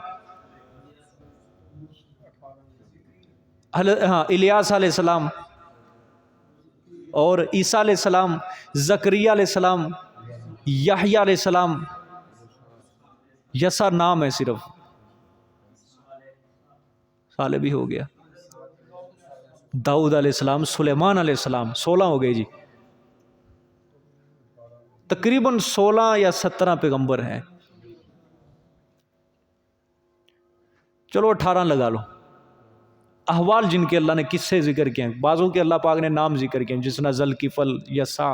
الیاس علیہ السلام، اور عیسیٰ علیہ السلام، زکریا علیہ السلام، یحییٰ علیہ السلام، یسع نام ہے صرف، صالح بھی ہو گیا، داؤد علیہ السلام، سلیمان علیہ السلام، 16 ہو گئے جی، تقریباً 16 یا 17 پیغمبر ہیں، چلو 18 لگا لو۔ احوال جن کے اللہ نے قصے ذکر کیے ہیں، بعضوں کے اللہ پاک نے نام ذکر کیے ہیں، جس طرح ذوالکفل، یسع،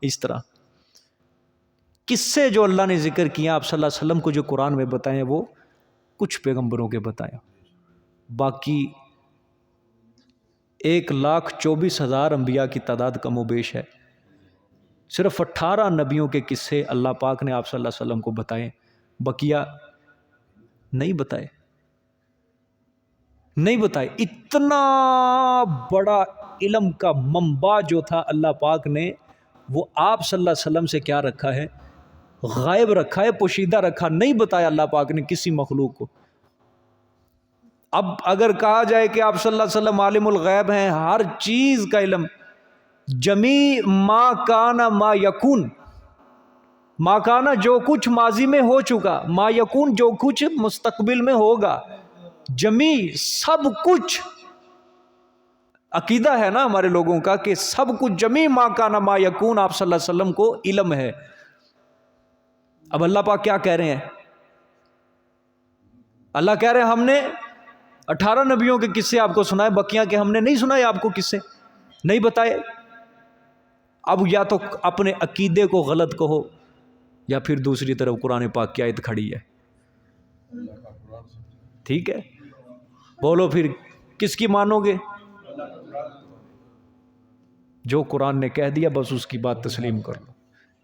اس طرح قصے جو اللہ نے ذکر کیے آپ صلی اللہ علیہ وسلم کو جو قرآن میں بتائے ہیں، وہ کچھ پیغمبروں کے بتایا، باقی 1,24,000 انبیاء کی تعداد کم و بیش ہے، صرف 18 نبیوں کے قصے اللہ پاک نے آپ صلی اللہ علیہ وسلم کو بتائے، بقیہ نہیں بتائے، نہیں بتائے۔ اتنا بڑا علم کا منبع جو تھا اللہ پاک نے وہ آپ صلی اللہ علیہ وسلم سے کیا رکھا ہے؟ غائب رکھا ہے، پوشیدہ رکھا، نہیں بتایا اللہ پاک نے کسی مخلوق کو۔ اب اگر کہا جائے کہ آپ صلی اللہ علیہ وسلم عالم الغیب ہیں، ہر چیز کا علم، جمیع ما کانا ما یکون، ما کانا جو کچھ ماضی میں ہو چکا، ما یکون جو کچھ مستقبل میں ہوگا، جمیع سب کچھ، عقیدہ ہے نا ہمارے لوگوں کا کہ سب کچھ، جمیع ما کانا ما یکون آپ صلی اللہ علیہ وسلم کو علم ہے۔ اب اللہ پاک کیا کہہ رہے ہیں؟ اللہ کہہ رہے ہیں ہم نے 18 نبیوں کے قصے آپ کو سنائے، بقیہ کے ہم نے نہیں سنائے آپ کو قصے، نہیں بتائے۔ اب یا تو اپنے عقیدے کو غلط کہو یا پھر دوسری طرف قرآن پاک کی آیت کھڑی ہے، ٹھیک ہے؟ بولو پھر کس کی مانو گے؟ جو قرآن نے کہہ دیا بس اس کی بات تسلیم کر لو۔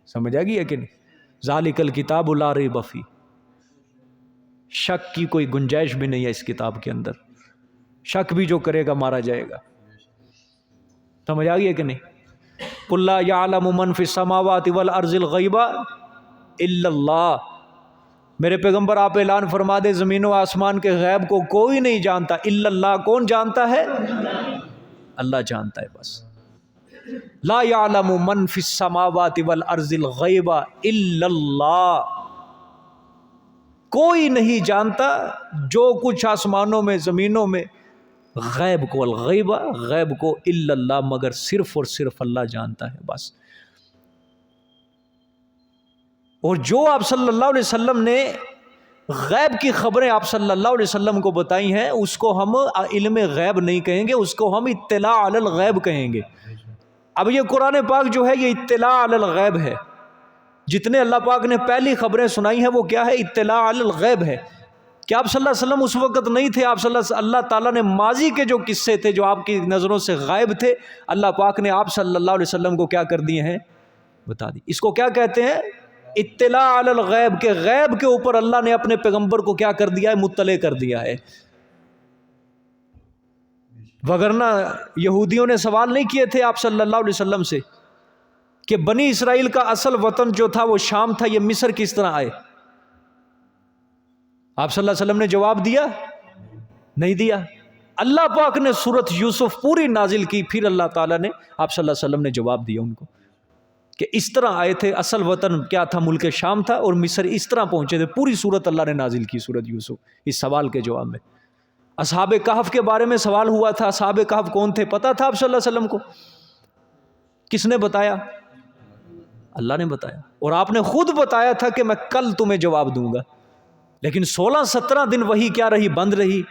سمجھ آ گئی ہے کہ نہیں؟ ذالک الکتاب لا ریب فیہ، شک کی کوئی گنجائش بھی نہیں ہے اس کتاب کے اندر، شک بھی جو کرے گا مارا جائے گا۔ سمجھ آ گئی ہے کہ نہیں؟ قل لا یعلم من فی السماوات والارض الغیب الا اللہ، میرے پیغمبر آپ اعلان فرما دے زمین و آسمان کے غیب کو کوئی نہیں جانتا الا اللہ، کون جانتا ہے؟ اللہ جانتا ہے بس۔ لا یعلم من فی السماوات والارض الغیب الا اللہ، کوئی نہیں جانتا جو کچھ آسمانوں میں زمینوں میں غیب کو، الغیب غیب کو، الا اللہ مگر صرف اور صرف اللہ جانتا ہے بس۔ اور جو آپ صلی اللہ علیہ وسلم نے غیب کی خبریں آپ صلی اللہ علیہ وسلم کو بتائی ہیں اس کو ہم علم غیب نہیں کہیں گے، اس کو ہم اطلاع علی الغیب کہیں گے۔ اب یہ قرآن پاک جو ہے یہ اطلاع علی الغیب ہے، جتنے اللہ پاک نے پہلی خبریں سنائی ہیں وہ کیا ہے؟ اطلاع علی الغیب ہے، کہ آپ صلی اللہ علیہ وسلم اس وقت نہیں تھے، آپ اللہ تعالیٰ نے ماضی کے جو قصے تھے جو آپ کی نظروں سے غائب تھے، اللہ پاک نے آپ صلی اللہ علیہ وسلم کو کیا کر دیے ہیں؟ بتا دی۔ اس کو کیا کہتے ہیں؟ اطلاع علی الغیب، کے غیب کے اوپر اللہ نے اپنے پیغمبر کو کیا کر دیا ہے؟ مطلع کر دیا ہے۔ وگرنہ یہودیوں نے سوال نہیں کیے تھے آپ صلی اللہ علیہ وسلم سے کہ بنی اسرائیل کا اصل وطن جو تھا وہ شام تھا، یہ مصر کس طرح آئے؟ آپ صلی اللہ علیہ وسلم نے جواب دیا؟ نہیں دیا۔ اللہ پاک نے سورۃ یوسف پوری نازل کی، پھر اللہ تعالیٰ نے آپ صلی اللہ علیہ وسلم نے جواب دیا ان کو کہ اس طرح آئے تھے، اصل وطن کیا تھا؟ ملک شام تھا، اور مصر اس طرح پہنچے تھے۔ پوری سورت اللہ نے نازل کی سورۃ یوسف اس سوال کے جواب میں۔ اصحاب کہف کے بارے میں سوال ہوا تھا، اصحاب کہف کون تھے پتہ تھا آپ صلی اللہ علیہ وسلم کو؟ کس نے بتایا؟ اللہ نے بتایا، اور آپ نے خود بتایا تھا کہ میں کل تمہیں جواب دوں گا، لیکن 16-17 دن وہی کیا رہی؟ بند رہی۔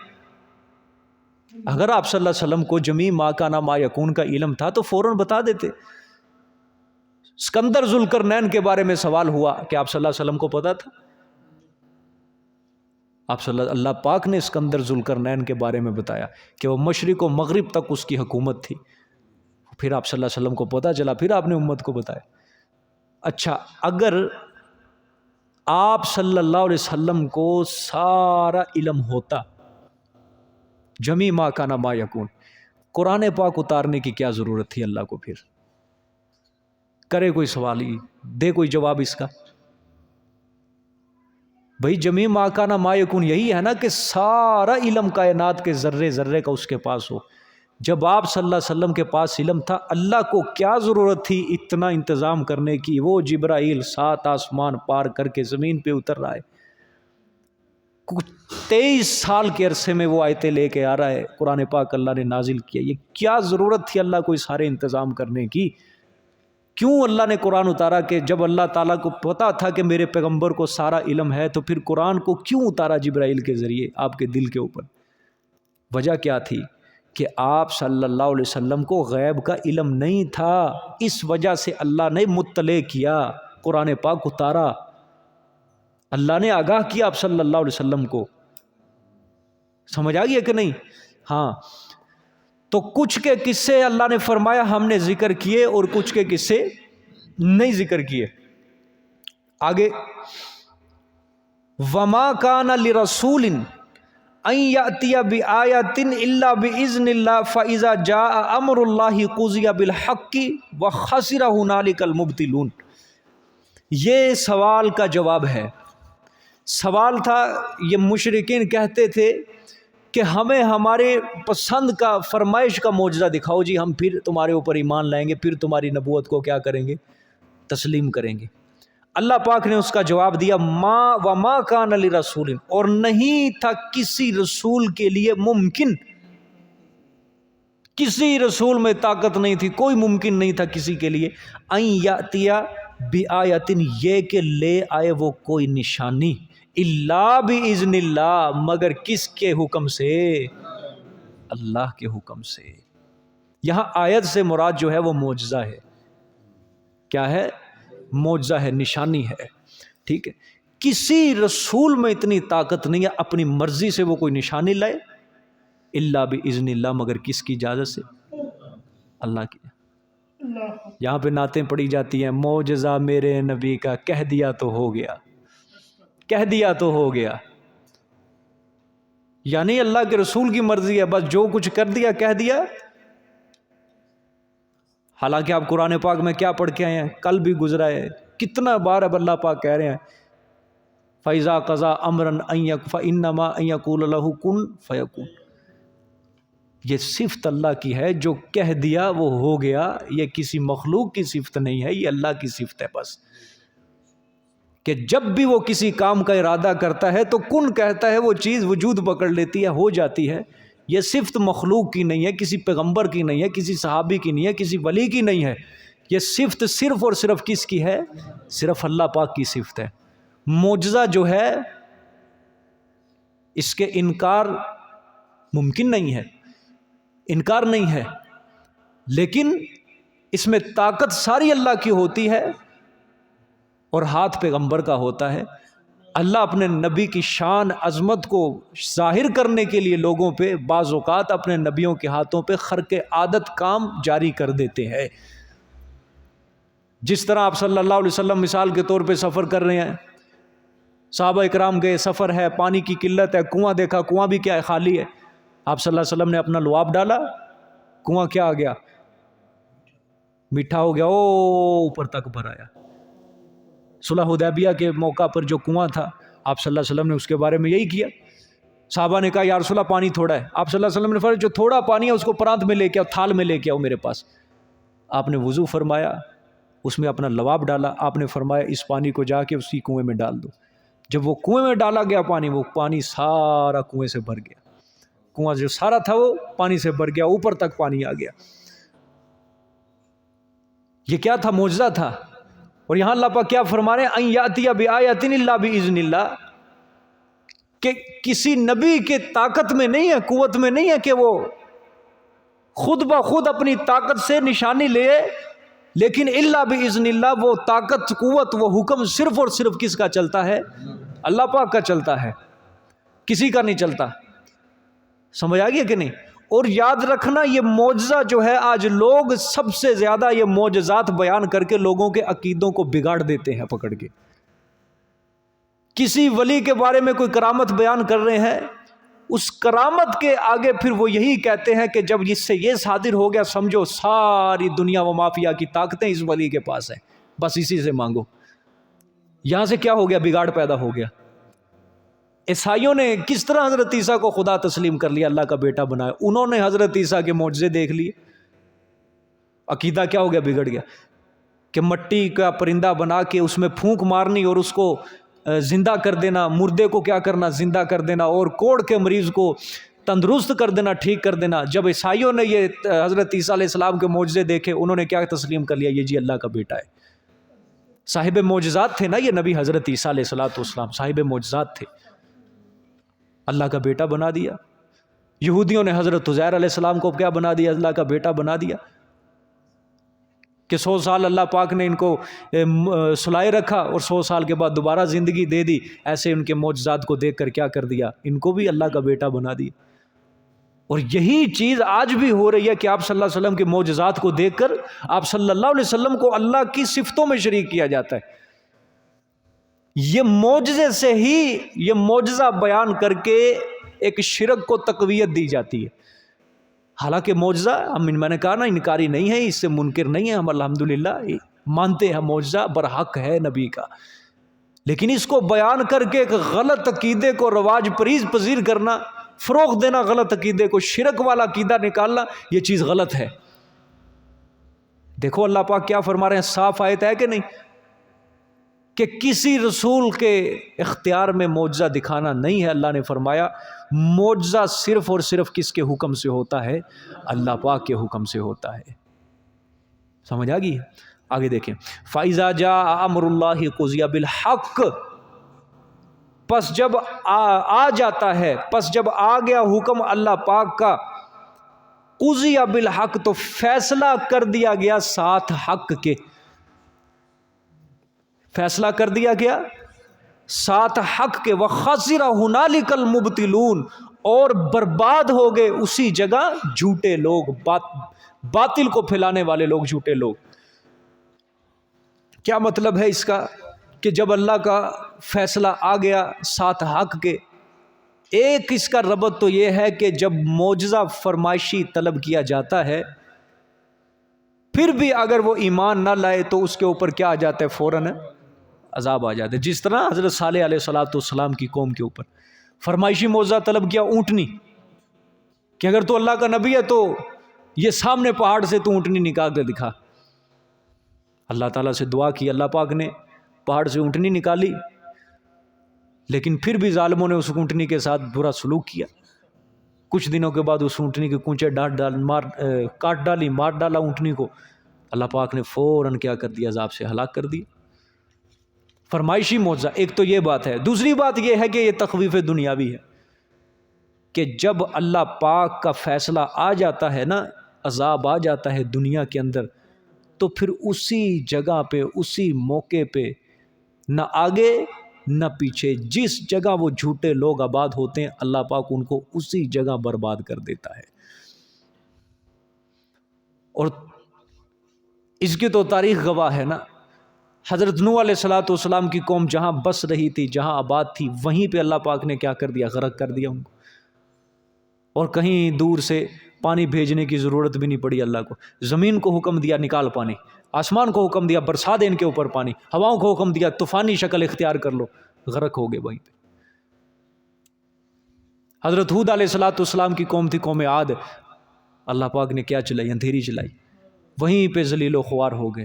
اگر آپ صلی اللہ علیہ وسلم کو جمیع ما کانا ما یکون کا علم تھا تو فوراً بتا دیتے۔ اسکندر ذوالقرنین کے بارے میں سوال ہوا کہ آپ صلی اللہ علیہ وسلم کو پتا تھا؟ آپ صلی اللہ پاک نے اسکندر ذوالقرنین کے بارے میں بتایا کہ وہ مشرق و مغرب تک اس کی حکومت تھی، پھر آپ صلی اللہ علیہ وسلم کو پتا چلا، پھر آپ نے امت کو بتایا۔ اچھا، اگر آپ صلی اللہ علیہ وسلم کو سارا علم ہوتا، جمیع ما کانا ما یکون، قرآن پاک اتارنے کی کیا ضرورت تھی اللہ کو؟ پھر کرے کوئی سوال ہی، دے کوئی جواب اس کا؟ بھئی جمیع ما کانا ما یکون یہی ہے نا کہ سارا علم کائنات کے ذرے ذرے کا اس کے پاس ہو۔ جب آپ صلی اللہ علیہ وسلم کے پاس علم تھا، اللہ کو کیا ضرورت تھی اتنا انتظام کرنے کی؟ وہ جبرائیل 7 آسمان پار کر کے زمین پہ اتر رہا ہے، کچھ 23 سال کے عرصے میں وہ آیتیں لے کے آ رہا ہے، قرآن پاک اللہ نے نازل کیا۔ یہ کیا ضرورت تھی اللہ کو اس سارے انتظام کرنے کی؟ کیوں اللہ نے قرآن اتارا؟ کہ جب اللہ تعالیٰ کو پتا تھا کہ میرے پیغمبر کو سارا علم ہے تو پھر قرآن کو کیوں اتارا جبرائیل کے ذریعے آپ کے دل کے اوپر؟ وجہ کیا تھی؟ کہ آپ صلی اللہ علیہ وسلم کو غیب کا علم نہیں تھا، اس وجہ سے اللہ نے مطلع کیا، قرآن پاک اتارا، اللہ نے آگاہ کیا آپ صلی اللہ علیہ وسلم کو۔ سمجھ آ گئی ہے کہ نہیں؟ ہاں، تو کچھ کے قصے اللہ نے فرمایا ہم نے ذکر کیے اور کچھ کے قصے نہیں ذکر کیے۔ آگے وما کان لرسول ان یأتی بآیۃ الا بإذن اللہ فإذا جاء امر اللہ قضی بالحق وخسر ہنالک المبطلون. یہ سوال کا جواب ہے. سوال تھا، یہ مشرکین کہتے تھے کہ ہمیں ہمارے پسند کا فرمائش کا معجزہ دکھاؤ جی، ہم پھر تمہارے اوپر ایمان لائیں گے، پھر تمہاری نبوت کو کیا کریں گے؟ تسلیم کریں گے. اللہ پاک نے اس کا جواب دیا، ما وما کان لرسول، اور نہیں تھا کسی رسول کے لیے ممکن، کسی رسول میں طاقت نہیں تھی، کوئی ممکن نہیں تھا کسی کے لیے، ان یأتی بآیۃ، یہ کہ لے آئے وہ کوئی نشانی، الا باذن اللہ، مگر کس کے حکم سے؟ اللہ کے حکم سے. یہاں آیت سے مراد جو ہے وہ معجزہ ہے. کیا ہے؟ معجزہ ہے، نشانی ہے. ٹھیک ہے، کسی رسول میں اتنی طاقت نہیں ہے اپنی مرضی سے وہ کوئی نشانی لائے، الا باذن اللہ، مگر کس کی اجازت سے؟ اللہ کی. یہاں پہ نعتیں پڑھی جاتی ہیں، معجزہ میرے نبی کا، کہہ دیا تو ہو گیا، کہہ دیا تو ہو گیا. یعنی اللہ کے رسول کی مرضی ہے، بس جو کچھ کر دیا کہہ دیا. حالانکہ آپ قرآن پاک میں کیا پڑھ کے آئے ہیں؟ کل بھی گزرا ہے، کتنا بار اب اللہ پاک کہہ رہے ہیں فَإِذَا قَضَىٰ أَمْرًا فَإِنَّمَا أَن يَقُولَ لَهُ كُن فَيَكُونُ. یہ صفت اللہ کی ہے، جو کہہ دیا وہ ہو گیا. یہ کسی مخلوق کی صفت نہیں ہے، یہ اللہ کی صفت ہے بس، کہ جب بھی وہ کسی کام کا ارادہ کرتا ہے تو کن کہتا ہے، وہ چیز وجود پکڑ لیتی ہے، ہو جاتی ہے. یہ صفت مخلوق کی نہیں ہے، کسی پیغمبر کی نہیں ہے، کسی صحابی کی نہیں ہے، کسی ولی کی نہیں ہے. یہ صفت صرف اور صرف کس کی ہے؟ صرف اللہ پاک کی صفت ہے. معجزہ جو ہے اس کے انکار ممکن نہیں ہے، انکار نہیں ہے، لیکن اس میں طاقت ساری اللہ کی ہوتی ہے اور ہاتھ پیغمبر کا ہوتا ہے. اللہ اپنے نبی کی شان عظمت کو ظاہر کرنے کے لیے لوگوں پہ بعض اوقات اپنے نبیوں کے ہاتھوں پہ خرق عادت کام جاری کر دیتے ہیں. جس طرح آپ صلی اللہ علیہ وسلم مثال کے طور پہ سفر کر رہے ہیں، صحابہ اکرام گئے، سفر ہے، پانی کی قلت ہے، کنواں دیکھا، کنواں بھی کیا ہے؟ خالی ہے. آپ صلی اللہ علیہ وسلم نے اپنا لعاب ڈالا، کنواں کیا آ گیا؟ میٹھا ہو گیا، اوپر تک بھر آیا. صلح حدیبیہ کے موقع پر جو کنواں تھا، آپ صلی اللہ علیہ وسلم نے اس کے بارے میں یہی کیا. صحابہ نے کہا یا رسول اللہ پانی تھوڑا ہے. آپ صلی اللہ علیہ وسلم نے فرمایا جو تھوڑا پانی ہے اس کو پرانت میں لے کے آؤ، تھال میں لے کے آؤ میرے پاس. آپ نے وضو فرمایا، اس میں اپنا لعاب ڈالا. آپ نے فرمایا اس پانی کو جا کے اسی کنویں میں ڈال دو. جب وہ کنویں میں ڈالا گیا پانی، وہ پانی سارا کنویں سے بھر گیا. کنواں جو سارا تھا وہ پانی سے بھر گیا، اوپر تک پانی آ گیا. یہ کیا تھا؟ معجزہ تھا. اور یہاں اللہ پاک کیا فرما رہے ہیں؟ ان یاتی بآیۃ الا باذن اللہ، کہ کسی نبی کے طاقت میں نہیں ہے، قوت میں نہیں ہے کہ وہ خود بخود اپنی طاقت سے نشانی لے، لیکن الا باذن اللہ، وہ طاقت، قوت، وہ حکم صرف اور صرف کس کا چلتا ہے؟ اللہ پاک کا چلتا ہے، کسی کا نہیں چلتا. سمجھ آ گیا کہ نہیں؟ اور یاد رکھنا، یہ معجزہ جو ہے آج لوگ سب سے زیادہ یہ معجزات بیان کر کے لوگوں کے عقیدوں کو بگاڑ دیتے ہیں پکڑ کے. کسی ولی کے بارے میں کوئی کرامت بیان کر رہے ہیں، اس کرامت کے آگے پھر وہ یہی کہتے ہیں کہ جب اس سے یہ صادر ہو گیا سمجھو ساری دنیا و مافیا کی طاقتیں اس ولی کے پاس ہیں، بس اسی سے مانگو. یہاں سے کیا ہو گیا؟ بگاڑ پیدا ہو گیا. عیسائیوں نے کس طرح حضرت عیسیٰ کو خدا تسلیم کر لیا، اللہ کا بیٹا بنایا. انہوں نے حضرت عیسیٰ کے معجزے دیکھ لیے، عقیدہ کیا ہو گیا؟ بگڑ گیا. کہ مٹی کا پرندہ بنا کے اس میں پھونک مارنی اور اس کو زندہ کر دینا، مردے کو کیا کرنا؟ زندہ کر دینا، اور کوڑ کے مریض کو تندرست کر دینا، ٹھیک کر دینا. جب عیسائیوں نے یہ حضرت عیسیٰ علیہ السلام کے معجزے دیکھے، انہوں نے کیا تسلیم کر لیا؟ یہ جی اللہ کا بیٹا ہے. صاحب معجزات تھے نا یہ نبی حضرت عیسیٰ علیہ السلام، صاحب معجزات تھے، اللہ کا بیٹا بنا دیا. یہودیوں نے حضرت عزیر علیہ السلام کو کیا بنا دیا؟ اللہ کا بیٹا بنا دیا. کہ 100 سال اللہ پاک نے ان کو سلائے رکھا اور 100 سال کے بعد دوبارہ زندگی دے دی. ایسے ان کے معجزات کو دیکھ کر کیا کر دیا؟ ان کو بھی اللہ کا بیٹا بنا دیا. اور یہی چیز آج بھی ہو رہی ہے کہ آپ صلی اللہ علیہ وسلم کے معجزات کو دیکھ کر آپ صلی اللہ علیہ وسلم کو اللہ کی صفتوں میں شریک کیا جاتا ہے. یہ معجزے سے ہی یہ معجزہ بیان کر کے ایک شرک کو تقویت دی جاتی ہے. حالانکہ معجزہ میں نے کہا نا انکاری نہیں ہے، اس سے منکر نہیں ہے، ہم الحمدللہ مانتے ہیں معجزہ برحق ہے نبی کا. لیکن اس کو بیان کر کے ایک غلط عقیدے کو رواج پذیر کرنا، فروغ دینا غلط عقیدے کو، شرک والا عقیدہ نکالنا، یہ چیز غلط ہے. دیکھو اللہ پاک کیا فرما رہے ہیں، صاف آیت ہے کہ نہیں، کہ کسی رسول کے اختیار میں معجزہ دکھانا نہیں ہے. اللہ نے فرمایا معجزہ صرف اور صرف کس کے حکم سے ہوتا ہے؟ اللہ پاک کے حکم سے ہوتا ہے. سمجھ آ گئی؟ آگے دیکھیں، فَإِذَا جَاءَ أَمْرُ اللَّهِ قُضِيَ بِالْحَقِّ، پس جب آ جاتا ہے، پس جب آ گیا حکم اللہ پاک کا، قُضِيَ بِالْحَقِّ، تو فیصلہ کر دیا گیا ساتھ حق کے. فیصلہ کر دیا گیا ساتھ حق کے. وَخَسِرَ هُنَالِكَ الْمُبْطِلُونَ، اور برباد ہو گئے اسی جگہ جھوٹے لوگ، باطل کو پھیلانے والے لوگ، جھوٹے لوگ. کیا مطلب ہے اس کا؟ کہ جب اللہ کا فیصلہ آ گیا ساتھ حق کے، ایک اس کا ربط تو یہ ہے کہ جب معجزہ فرمائشی طلب کیا جاتا ہے، پھر بھی اگر وہ ایمان نہ لائے تو اس کے اوپر کیا آ جاتا ہے؟ فوراً عذاب آ جاتا ہے. جس طرح حضرت صالح علیہ السلام کی قوم کے اوپر فرمائشی معجزہ طلب کیا، اونٹنی، کہ اگر تو اللہ کا نبی ہے تو یہ سامنے پہاڑ سے تو اونٹنی نکال کے دکھا. اللہ تعالیٰ سے دعا کی، اللہ پاک نے پہاڑ سے اونٹنی نکالی، لیکن پھر بھی ظالموں نے اس اونٹنی کے ساتھ برا سلوک کیا. کچھ دنوں کے بعد اس اونٹنی کے کونچے کاٹ ڈالی، مار ڈالا اونٹنی کو. اللہ پاک نے فوراً کیا کر دیا؟ عذاب سے ہلاک کر دیا. فرمائشی معجزہ ایک تو یہ بات ہے. دوسری بات یہ ہے کہ یہ تخویف دنیاوی ہے، کہ جب اللہ پاک کا فیصلہ آ جاتا ہے نا، عذاب آ جاتا ہے دنیا کے اندر، تو پھر اسی جگہ پہ، اسی موقع پہ، نہ آگے نہ پیچھے، جس جگہ وہ جھوٹے لوگ آباد ہوتے ہیں اللہ پاک ان کو اسی جگہ برباد کر دیتا ہے. اور اس کی تو تاریخ گواہ ہے نا. حضرت نوح علیہ السلام کی قوم جہاں بس رہی تھی، جہاں آباد تھی، وہیں پہ اللہ پاک نے کیا کر دیا؟ غرق کر دیا ان کو. اور کہیں دور سے پانی بھیجنے کی ضرورت بھی نہیں پڑی اللہ کو. زمین کو حکم دیا نکال پانی، آسمان کو حکم دیا برسا دے ان کے اوپر پانی، ہواؤں کو حکم دیا طوفانی شکل اختیار کر لو، غرق ہو گئے وہیں پہ. حضرت ہود علیہ السلام کی قوم تھی قوم عاد، اللہ پاک نے کیا چلائی؟ اندھیری چلائی، وہیں پہ ذلیل و خوار ہو گئے،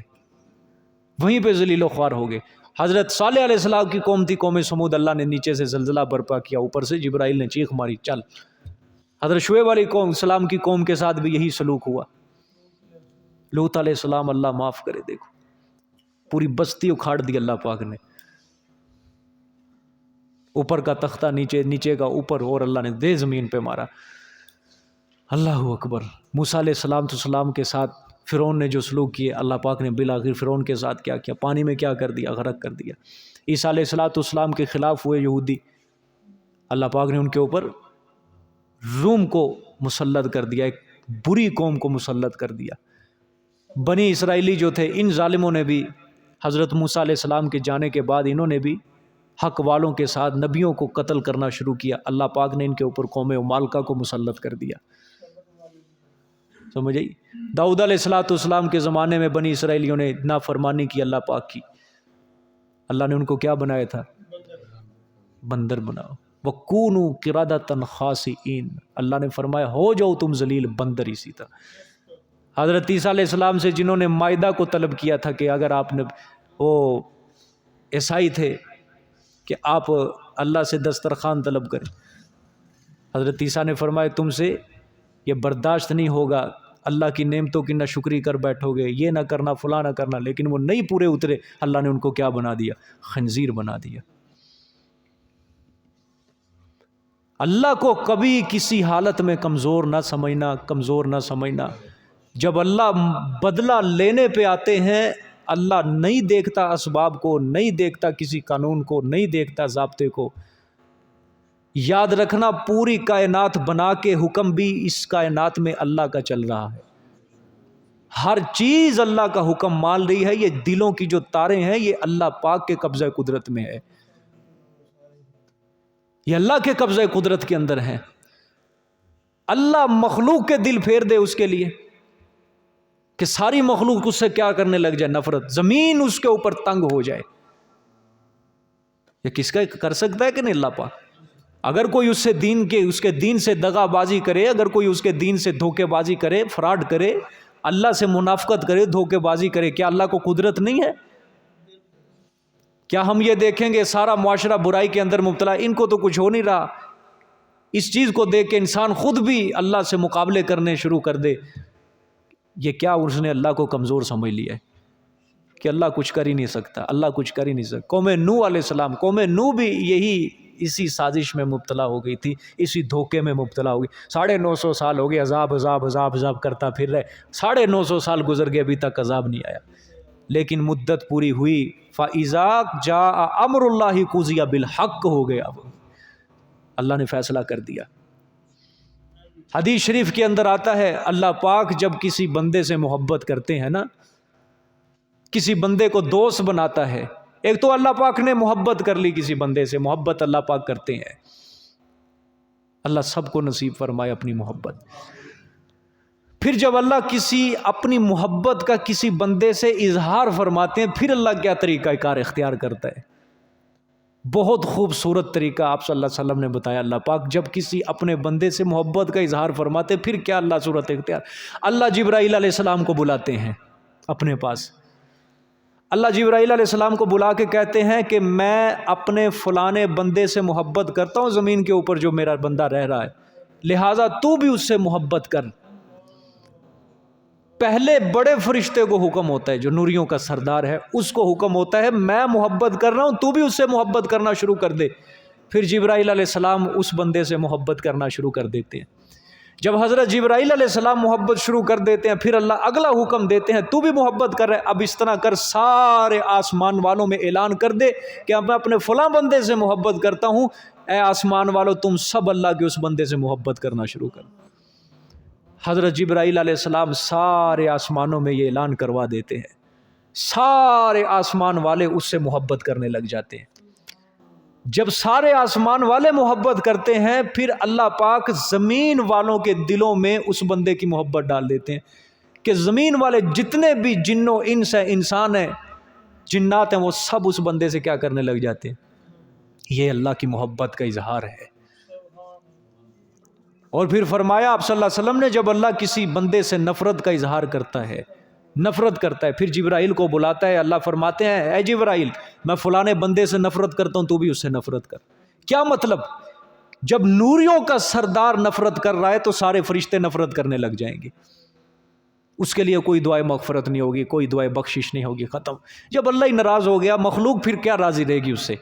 وہیں پہ ذلیل و خوار ہو گئے. حضرت صالح علیہ السلام کی قوم تھی قوم سمود، اللہ نے نیچے سے زلزلہ برپا کیا، اوپر سے جبرائیل نے چیخ ماری چل. حضرت شعیب علیہ السلام کی قوم کے ساتھ بھی یہی سلوک ہوا. لوط علیہ السلام، اللہ معاف کرے، دیکھو پوری بستی اکھاڑ دی اللہ پاک نے، اوپر کا تختہ نیچے، نیچے کا اوپر، اور اللہ نے دے زمین پہ مارا. اللہ اکبر. موسیٰ علیہ السلام کے ساتھ فرعون نے جو سلوک کیے، اللہ پاک نے بالآخر فرعون کے ساتھ کیا کیا؟ پانی میں کیا کر دیا؟ غرق کر دیا. عیسیٰ علیہ السلام کے خلاف ہوئے یہودی، اللہ پاک نے ان کے اوپر روم کو مسلط کر دیا، ایک بری قوم کو مسلط کر دیا. بنی اسرائیلی جو تھے، ان ظالموں نے بھی حضرت موسیٰ علیہ السلام کے جانے کے بعد انہوں نے بھی حق والوں کے ساتھ نبیوں کو قتل کرنا شروع کیا. اللہ پاک نے ان کے اوپر قوم مالکہ کو مسلط کر دیا. سمجھ آئی؟ داؤد علیہ السلام کے زمانے میں بنی اسرائیلیوں نے نافرمانی کی اللہ پاک کی، اللہ نے ان کو کیا بنایا تھا؟ بندر بناؤ. وَكُونُوا قِرَدَةً خَاسِئِينَ، اللہ نے فرمایا ہو جاؤ تم ذلیل بندر. اسی طرح حضرت عیسیٰ علیہ السلام سے جنہوں نے مائدہ کو طلب کیا تھا کہ اگر آپ نے، وہ عیسائی تھے، کہ آپ اللہ سے دسترخوان طلب کریں، حضرت عیسیٰ نے فرمایا تم سے یہ برداشت نہیں ہوگا، اللہ کی نعمتوں کی ناشکری کر بیٹھو گے، یہ نہ کرنا فلاں نہ کرنا. لیکن وہ نہیں پورے اترے، اللہ نے ان کو کیا بنا دیا؟ خنزیر بنا دیا. اللہ کو کبھی کسی حالت میں کمزور نہ سمجھنا، کمزور نہ سمجھنا. جب اللہ بدلہ لینے پہ آتے ہیں، اللہ نہیں دیکھتا اسباب کو، نہیں دیکھتا کسی قانون کو، نہیں دیکھتا ضابطے کو. یاد رکھنا پوری کائنات بنا کے حکم بھی اس کائنات میں اللہ کا چل رہا ہے. ہر چیز اللہ کا حکم مان رہی ہے. یہ دلوں کی جو تاریں ہیں یہ اللہ پاک کے قبضہ قدرت میں ہے. یہ اللہ کے قبضہ قدرت کے اندر ہیں. اللہ مخلوق کے دل پھیر دے اس کے لیے کہ ساری مخلوق اس سے کیا کرنے لگ جائے؟ نفرت. زمین اس کے اوپر تنگ ہو جائے. یہ کس کا کر سکتا ہے کہ نہیں؟ اللہ پاک. اگر کوئی اس کے دین سے دغا بازی کرے، اگر کوئی اس کے دین سے دھوکے بازی کرے، فراڈ کرے، اللہ سے منافقت کرے، دھوکے بازی کرے، کیا اللہ کو قدرت نہیں ہے؟ کیا ہم یہ دیکھیں گے سارا معاشرہ برائی کے اندر مبتلا، ان کو تو کچھ ہو نہیں رہا، اس چیز کو دیکھ کے انسان خود بھی اللہ سے مقابلے کرنے شروع کر دے؟ یہ کیا اس نے اللہ کو کمزور سمجھ لیا ہے کہ اللہ کچھ کر ہی نہیں سکتا، اللہ کچھ کر ہی نہیں سکتا. قوم نوح علیہ السلام، قوم نوح بھی اسی سازش میں مبتلا ہو گئی تھی، اسی دھوکے میں مبتلا ہو گئی. 950 سال ہو گئے عذاب عذاب عذاب عذاب کرتا پھر رہے. 950 سال گزر گئے، ابھی تک عذاب نہیں آیا. لیکن مدت پوری ہوئی، فَإِذَا جَاءَ أَمْرُ اللَّهِ قُضِيَ بِالْحَقِّ، ہو گیا، اب اللہ نے فیصلہ کر دیا. حدیث شریف کے اندر آتا ہے اللہ پاک جب کسی بندے سے محبت کرتے ہیں نا، کسی بندے کو دوست بناتا ہے. ایک تو اللہ پاک نے محبت کر لی کسی بندے سے، محبت اللہ پاک کرتے ہیں. اللہ سب کو نصیب فرمائے اپنی محبت. پھر جب اللہ کسی اپنی محبت کا کسی بندے سے اظہار فرماتے ہیں، پھر اللہ کیا طریقہ کار اختیار کرتا ہے. بہت خوبصورت طریقہ آپ صلی اللہ علیہ وسلم نے بتایا. اللہ پاک جب کسی اپنے بندے سے محبت کا اظہار فرماتے، پھر کیا اللہ صورت اختیار. اللہ جبرائیل علیہ السلام کو بلاتے ہیں اپنے پاس. اللہ جبرائیل علیہ السلام کو بلا کے کہتے ہیں کہ میں اپنے فلانے بندے سے محبت کرتا ہوں زمین کے اوپر جو میرا بندہ رہ رہا ہے، لہٰذا تو بھی اس سے محبت کر. پہلے بڑے فرشتے کو حکم ہوتا ہے جو نوریوں کا سردار ہے، اس کو حکم ہوتا ہے میں محبت کر رہا ہوں، تو بھی اس سے محبت کرنا شروع کر دے. پھر جبرائیل علیہ السلام اس بندے سے محبت کرنا شروع کر دیتے ہیں. جب حضرت جبرائیل علیہ السلام محبت شروع کر دیتے ہیں، پھر اللہ اگلا حکم دیتے ہیں تو بھی محبت کر رہے، اب اس طرح کر سارے آسمان والوں میں اعلان کر دے کہ اب میں اپنے فلاں بندے سے محبت کرتا ہوں. اے آسمان والوں تم سب اللہ کے اس بندے سے محبت کرنا شروع کر. حضرت جبرائیل علیہ السلام سارے آسمانوں میں یہ اعلان کروا دیتے ہیں، سارے آسمان والے اس سے محبت کرنے لگ جاتے ہیں. جب سارے آسمان والے محبت کرتے ہیں، پھر اللہ پاک زمین والوں کے دلوں میں اس بندے کی محبت ڈال دیتے ہیں کہ زمین والے جتنے بھی جنوں انس ہیں، انسان ہیں، جنات ہیں، وہ سب اس بندے سے کیا کرنے لگ جاتے ہیں. یہ اللہ کی محبت کا اظہار ہے. اور پھر فرمایا آپ صلی اللہ علیہ وسلم نے جب اللہ کسی بندے سے نفرت کا اظہار کرتا ہے، نفرت کرتا ہے، پھر جبرائیل کو بلاتا ہے. اللہ فرماتے ہیں اے جبرائیل میں فلانے بندے سے نفرت کرتا ہوں، تو بھی اس سے نفرت کر. کیا مطلب؟ جب نوریوں کا سردار نفرت کر رہا ہے تو سارے فرشتے نفرت کرنے لگ جائیں گے. اس کے لیے کوئی دعائے مغفرت نہیں ہوگی، کوئی دعائے بخشش نہیں ہوگی، ختم. جب اللہ ہی ناراض ہو گیا، مخلوق پھر کیا راضی رہے گی اس سے؟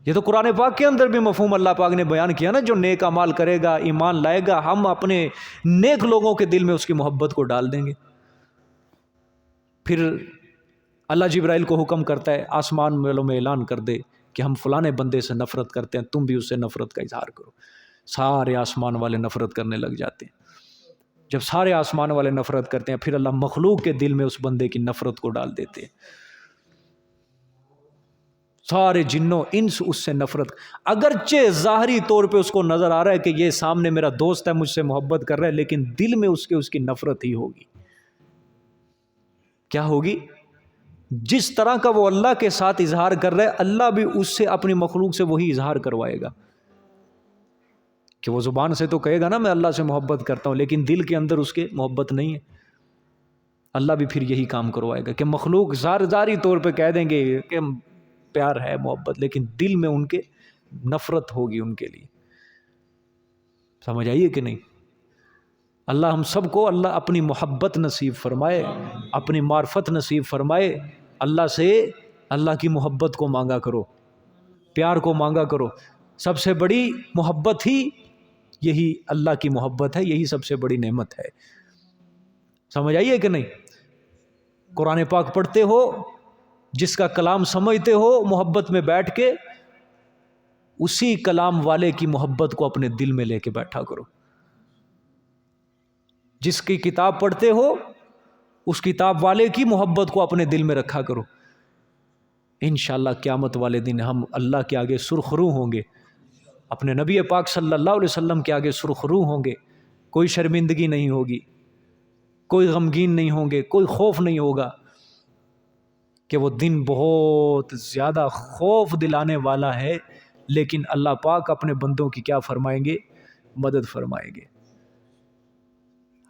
یہ تو قرآن پاک کے اندر بھی مفہوم اللہ پاک نے بیان کیا نا، جو نیک اعمال کرے گا، ایمان لائے گا، ہم اپنے نیک لوگوں کے دل میں اس کی محبت کو ڈال دیں گے. پھر اللہ جبرائیل کو حکم کرتا ہے آسمان والوں میں اعلان کر دے کہ ہم فلانے بندے سے نفرت کرتے ہیں، تم بھی اس سے نفرت کا اظہار کرو. سارے آسمان والے نفرت کرنے لگ جاتے ہیں. جب سارے آسمان والے نفرت کرتے ہیں، پھر اللہ مخلوق کے دل میں اس بندے کی نفرت کو ڈال دیتے ہیں. سارے جنوں انس اس سے نفرت، اگرچہ ظاہری طور پہ اس کو نظر آ رہا ہے کہ یہ سامنے میرا دوست ہے، مجھ سے محبت کر رہا ہے، لیکن دل میں اس کی نفرت ہی ہوگی. کیا ہوگی؟ جس طرح کا وہ اللہ کے ساتھ اظہار کر رہا ہے، اللہ بھی اس سے اپنی مخلوق سے وہی اظہار کروائے گا. کہ وہ زبان سے تو کہے گا نا میں اللہ سے محبت کرتا ہوں، لیکن دل کے اندر اس کے محبت نہیں ہے. اللہ بھی پھر یہی کام کروائے گا کہ مخلوق ظاہری طور پہ کہہ دیں گے کہ پیار ہے، محبت، لیکن دل میں ان کے نفرت ہوگی ان کے لیے. سمجھ آئیے کہ نہیں؟ اللہ ہم سب کو اللہ اپنی محبت نصیب فرمائے، اپنی معرفت نصیب فرمائے. اللہ سے اللہ کی محبت کو مانگا کرو، پیار کو مانگا کرو. سب سے بڑی محبت ہی یہی اللہ کی محبت ہے، یہی سب سے بڑی نعمت ہے. سمجھ آئیے کہ نہیں؟ قرآن پاک پڑھتے ہو، جس کا کلام سمجھتے ہو، محبت میں بیٹھ کے اسی کلام والے کی محبت کو اپنے دل میں لے کے بیٹھا کرو. جس کی کتاب پڑھتے ہو اس کتاب والے کی محبت کو اپنے دل میں رکھا کرو. انشاءاللہ قیامت والے دن ہم اللہ کے آگے سرخرو ہوں گے، اپنے نبی پاک صلی اللہ علیہ وسلم کے آگے سرخرو ہوں گے، کوئی شرمندگی نہیں ہوگی، کوئی غمگین نہیں ہوں گے، کوئی خوف نہیں ہوگا، کہ وہ دن بہت زیادہ خوف دلانے والا ہے، لیکن اللہ پاک اپنے بندوں کی کیا فرمائیں گے؟ مدد فرمائیں گے۔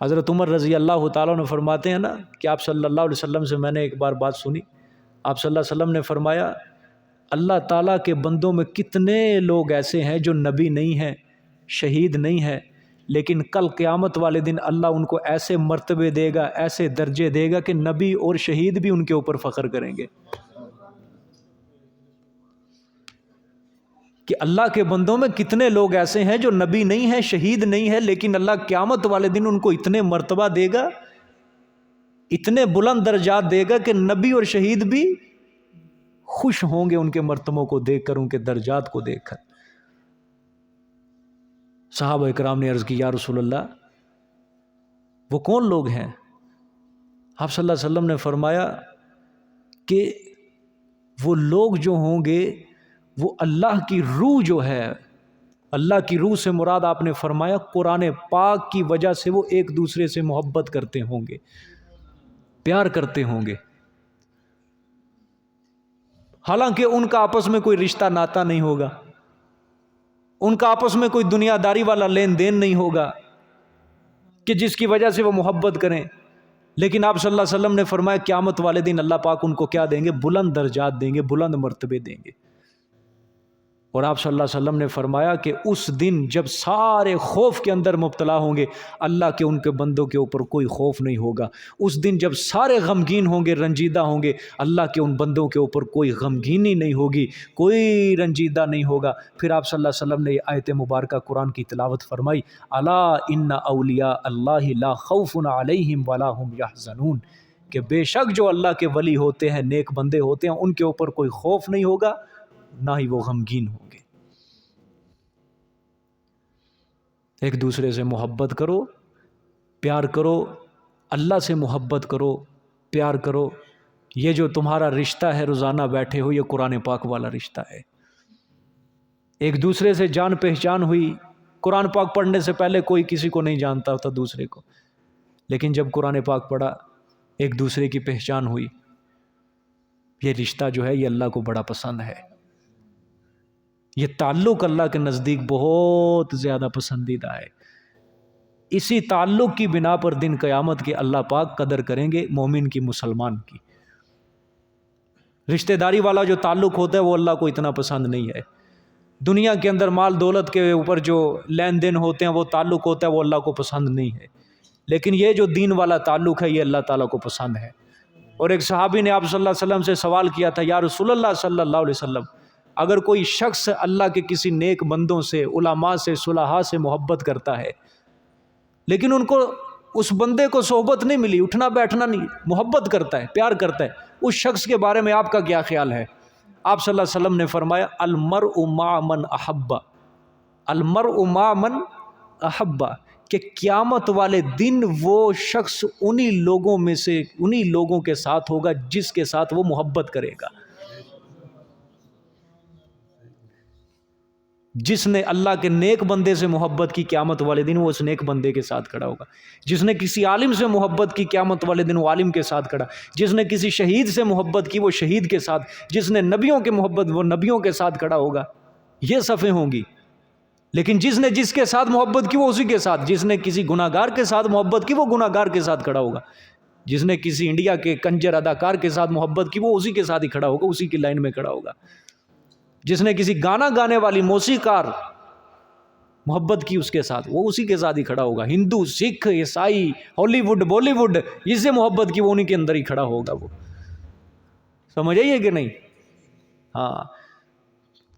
حضرت عمر رضی اللہ تعالیٰ نے فرماتے ہیں نا کہ آپ صلی اللہ علیہ وسلم سے میں نے ایک بار بات سنی، آپ صلی اللہ علیہ وسلم نے فرمایا اللہ تعالیٰ کے بندوں میں کتنے لوگ ایسے ہیں جو نبی نہیں ہیں، شہید نہیں ہیں، لیکن کل قیامت والے دن اللہ ان کو ایسے مرتبے دے گا، ایسے درجے دے گا کہ نبی اور شہید بھی ان کے اوپر فخر کریں گے، کہ اللہ کے بندوں میں کتنے لوگ ایسے ہیں جو نبی نہیں ہیں، شہید نہیں ہیں، لیکن اللہ قیامت والے دن ان کو اتنے مرتبہ دے گا، اتنے بلند درجات دے گا کہ نبی اور شہید بھی خوش ہوں گے ان کے مرتبوں کو دیکھ کر، ان کے درجات کو دیکھ کر۔ صحابہ اکرام نے عرض کی یا رسول اللہ وہ کون لوگ ہیں؟ آپ صلی اللہ علیہ وسلم نے فرمایا کہ وہ لوگ جو ہوں گے وہ اللہ کی روح جو ہے، اللہ کی روح سے مراد آپ نے فرمایا قرآن پاک کی وجہ سے وہ ایک دوسرے سے محبت کرتے ہوں گے، پیار کرتے ہوں گے، حالانکہ ان کا آپس میں کوئی رشتہ ناتا نہیں ہوگا، ان کا آپس میں کوئی دنیا داری والا لین دین نہیں ہوگا کہ جس کی وجہ سے وہ محبت کریں، لیکن آپ صلی اللہ علیہ وسلم نے فرمایا قیامت والے دن اللہ پاک ان کو کیا دیں گے؟ بلند درجات دیں گے، بلند مرتبے دیں گے۔ اور آپ صلی اللہ علیہ وسلم نے فرمایا کہ اس دن جب سارے خوف کے اندر مبتلا ہوں گے، اللہ کے ان کے بندوں کے اوپر کوئی خوف نہیں ہوگا۔ اس دن جب سارے غمگین ہوں گے، رنجیدہ ہوں گے، اللہ کے ان بندوں کے اوپر کوئی غمگینی نہیں ہوگی، کوئی رنجیدہ نہیں ہوگا۔ پھر آپ صلی اللہ علیہ وسلم نے یہ آیت مبارکہ قرآن کی تلاوت فرمائی، الا ان اولیاء اللہ لا خوف علیہم ولا هم یحزنون، کہ بے شک جو اللہ کے ولی ہوتے ہیں، نیک بندے ہوتے ہیں، ان کے اوپر کوئی خوف نہیں ہوگا، نہ ہی وہ غمگین ہوں گے۔ ایک دوسرے سے محبت کرو، پیار کرو، اللہ سے محبت کرو، پیار کرو۔ یہ جو تمہارا رشتہ ہے روزانہ بیٹھے ہو، یہ قرآن پاک والا رشتہ ہے۔ ایک دوسرے سے جان پہچان ہوئی، قرآن پاک پڑھنے سے پہلے کوئی کسی کو نہیں جانتا ہوتا دوسرے کو، لیکن جب قرآن پاک پڑھا ایک دوسرے کی پہچان ہوئی۔ یہ رشتہ جو ہے یہ اللہ کو بڑا پسند ہے، یہ تعلق اللہ کے نزدیک بہت زیادہ پسندیدہ ہے۔ اسی تعلق کی بنا پر دن قیامت کے اللہ پاک قدر کریں گے مومن کی، مسلمان کی۔ رشتہ داری والا جو تعلق ہوتا ہے وہ اللہ کو اتنا پسند نہیں ہے۔ دنیا کے اندر مال دولت کے اوپر جو لین دین ہوتے ہیں وہ تعلق ہوتا ہے، وہ اللہ کو پسند نہیں ہے، لیکن یہ جو دین والا تعلق ہے یہ اللہ تعالیٰ کو پسند ہے۔ اور ایک صحابی نے آپ صلی اللہ علیہ وسلم سے سوال کیا تھا، یا رسول اللہ صلی اللہ علیہ وسلم، اگر کوئی شخص اللہ کے کسی نیک بندوں سے، علماء سے، صلحاء سے محبت کرتا ہے، لیکن ان کو اس بندے کو صحبت نہیں ملی، اٹھنا بیٹھنا نہیں، محبت کرتا ہے، پیار کرتا ہے، اس شخص کے بارے میں آپ کا کیا خیال ہے؟ آپ صلی اللہ علیہ وسلم نے فرمایا المرء مع من احب، المرء مع من احب، کہ قیامت والے دن وہ شخص انہی لوگوں میں سے، انہی لوگوں کے ساتھ ہوگا جس کے ساتھ وہ محبت کرے گا۔ جس نے اللہ کے نیک بندے سے محبت کی قیامت والے دن وہ اس نیک بندے کے ساتھ کھڑا ہوگا، جس نے کسی عالم سے محبت کی قیامت والے دن وہ عالم کے ساتھ کھڑا، جس نے کسی شہید سے محبت کی وہ شہید کے ساتھ، جس نے نبیوں کے محبت وہ نبیوں کے ساتھ کھڑا ہوگا۔ یہ صفیں ہوں گی، لیکن جس نے جس کے ساتھ محبت کی وہ اسی کے ساتھ، جس نے کسی گناہ گار کے ساتھ محبت کی وہ گناہ گار کے ساتھ کھڑا ہوگا، جس نے کسی انڈیا کے کنجر اداکار کے ساتھ محبت کی وہ اسی کے ساتھ ہی کھڑا ہوگا، اسی کی لائن میں کھڑا ہوگا، جس نے کسی گانا گانے والی موسیقار محبت کی اس کے ساتھ وہ اسی کے ساتھ ہی کھڑا ہوگا، ہندو، سکھ، عیسائی، ہالی ووڈ، بالی ووڈ، جس سے محبت کی وہ انہی کے اندر ہی کھڑا ہوگا۔ وہ سمجھ آئیے کہ نہیں؟ ہاں،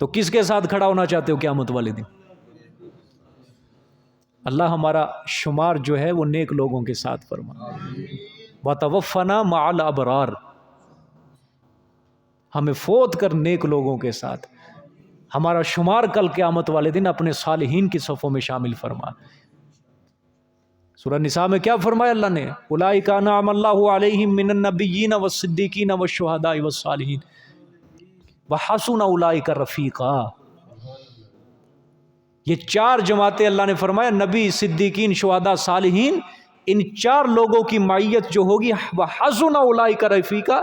تو کس کے ساتھ کھڑا ہونا چاہتے ہو قیامت والے دن؟ اللہ ہمارا شمار جو ہے وہ نیک لوگوں کے ساتھ فرما، وَتَوَفَّنَا مَعَ الْأَبْرَارِ، ہمیں فوت کر نیک لوگوں کے ساتھ، ہمارا شمار کل قیامت والے دن اپنے صالحین کی صفوں میں شامل فرما۔ سورہ نساء میں کیا فرمایا اللہ نے؟ اولئک انعم اللہ علیہم من النبیین والصدیقین والشہداء والصالحین، وحسن اولئک رفیقا. یہ چار جماعتیں اللہ نے فرمایا نبی، صدیقین، شہداء، صالحین، ان چار لوگوں کی معیت جو ہوگی وحسن اولئک رفیقا،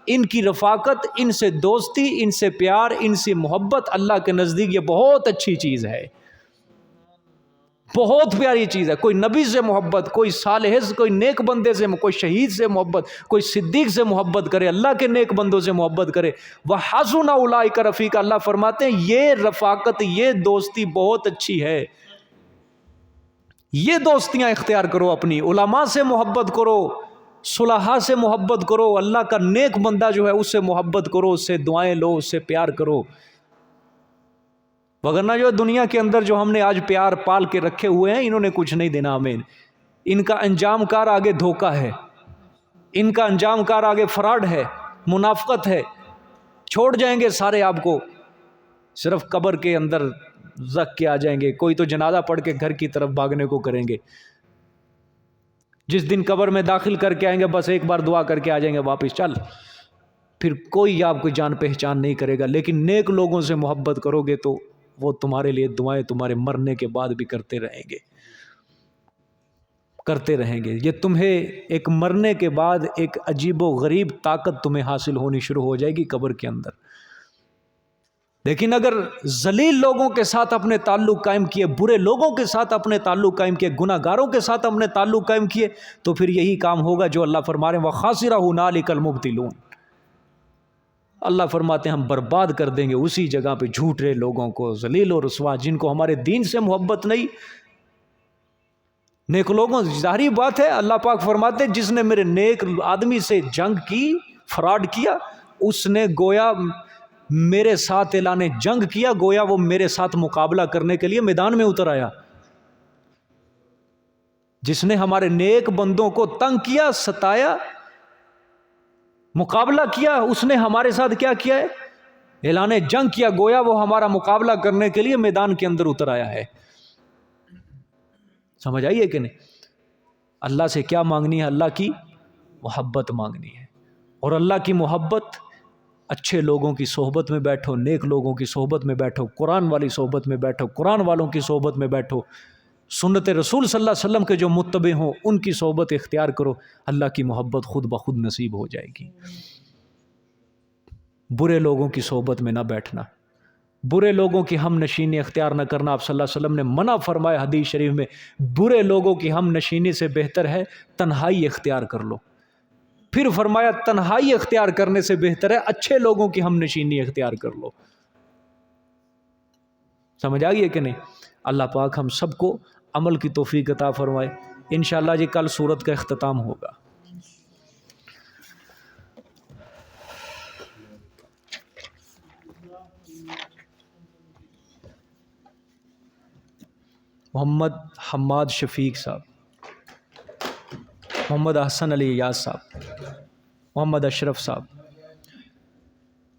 ان کی رفاقت، ان سے دوستی، ان سے پیار، ان سے محبت اللہ کے نزدیک یہ بہت اچھی چیز ہے، بہت پیاری چیز ہے. کوئی نبی سے محبت، کوئی صالح سے، کوئی نیک بندے سے، کوئی شہید سے محبت، کوئی صدیق سے محبت کرے، اللہ کے نیک بندوں سے محبت کرے. وَحَسُنَ أُولَٰئِكَ رَفِيقًا، اللہ فرماتے ہیں یہ رفاقت، یہ دوستی بہت اچھی ہے. یہ دوستیاں اختیار کرو، اپنی علماء سے محبت کرو، صلحاء سے محبت کرو، اللہ کا نیک بندہ جو ہے اس سے محبت کرو، اس سے دعائیں لو، اس سے پیار کرو. وگرنہ جو دنیا کے اندر جو ہم نے آج پیار پال کے رکھے ہوئے ہیں، انہوں نے کچھ نہیں دینا ہمیں. ان کا انجام کار آگے دھوکہ ہے، ان کا انجام کار آگے فراڈ ہے، منافقت ہے. چھوڑ جائیں گے سارے آپ کو، صرف قبر کے اندر رکھ کے آ جائیں گے. کوئی تو جنازہ پڑھ کے گھر کی طرف بھاگنے کو کریں گے. جس دن قبر میں داخل کر کے آئیں گے بس ایک بار دعا کر کے آ جائیں گے واپس، چل. پھر کوئی آپ کو جان پہچان نہیں کرے گا. لیکن نیک لوگوں سے محبت کرو گے تو وہ تمہارے لیے دعائیں تمہارے مرنے کے بعد بھی کرتے رہیں گے، کرتے رہیں گے. یہ تمہیں ایک مرنے کے بعد ایک عجیب و غریب طاقت تمہیں حاصل ہونی شروع ہو جائے گی قبر کے اندر. لیکن اگر ذلیل لوگوں کے ساتھ اپنے تعلق قائم کیے، برے لوگوں کے ساتھ اپنے تعلق قائم کیے، گناہ گاروں کے ساتھ اپنے تعلق قائم کیے، تو پھر یہی کام ہوگا جو اللہ فرما رہے ہیں وَخَاسِرَ هُنَالِكَ الْمُبْطِلُونَ. اللہ فرماتے ہیں ہم برباد کر دیں گے اسی جگہ پہ جھوٹے لوگوں کو، ذلیل و رسوا، جن کو ہمارے دین سے محبت نہیں. نیک لوگوں، ظاہری بات ہے اللہ پاک فرماتے ہیں جس نے میرے نیک آدمی سے جنگ کی، فراڈ کیا، اس نے گویا میرے ساتھ اعلان جنگ کیا، گویا وہ میرے ساتھ مقابلہ کرنے کے لیے میدان میں اتر آیا. جس نے ہمارے نیک بندوں کو تنگ کیا، ستایا، مقابلہ کیا، اس نے ہمارے ساتھ کیا کیا ہے؟ اعلان جنگ کیا، گویا وہ ہمارا مقابلہ کرنے کے لیے میدان کے اندر اتر آیا ہے. سمجھ آئیے کہ نہیں؟ اللہ سے کیا مانگنی ہے؟ اللہ کی محبت مانگنی ہے. اور اللہ کی محبت، اچھے لوگوں کی صحبت میں بیٹھو، نیک لوگوں کی صحبت میں بیٹھو، قرآن والی صحبت میں بیٹھو، قرآن والوں کی صحبت میں بیٹھو، سنت رسول صلی اللہ علیہ وسلم کے جو متبع ہوں ان کی صحبت اختیار کرو. اللہ کی محبت خود بخود نصیب ہو جائے گی. برے لوگوں کی صحبت میں نہ بیٹھنا، برے لوگوں کی ہم نشینی اختیار نہ کرنا. آپ صلی اللہ علیہ وسلم نے منع فرمایا حدیث شریف میں، برے لوگوں کی ہم نشینی سے بہتر ہے تنہائی اختیار کر لو. پھر فرمایا تنہائی اختیار کرنے سے بہتر ہے اچھے لوگوں کی ہم نشینی اختیار کر لو. سمجھ آگئی ہے کہ نہیں؟ اللہ پاک ہم سب کو عمل کی توفیق عطا فرمائے. انشاءاللہ جی کل سورت کا اختتام ہوگا. محمد حماد شفیق صاحب، محمد احسن علی ایاز صاحب، محمد اشرف صاحب،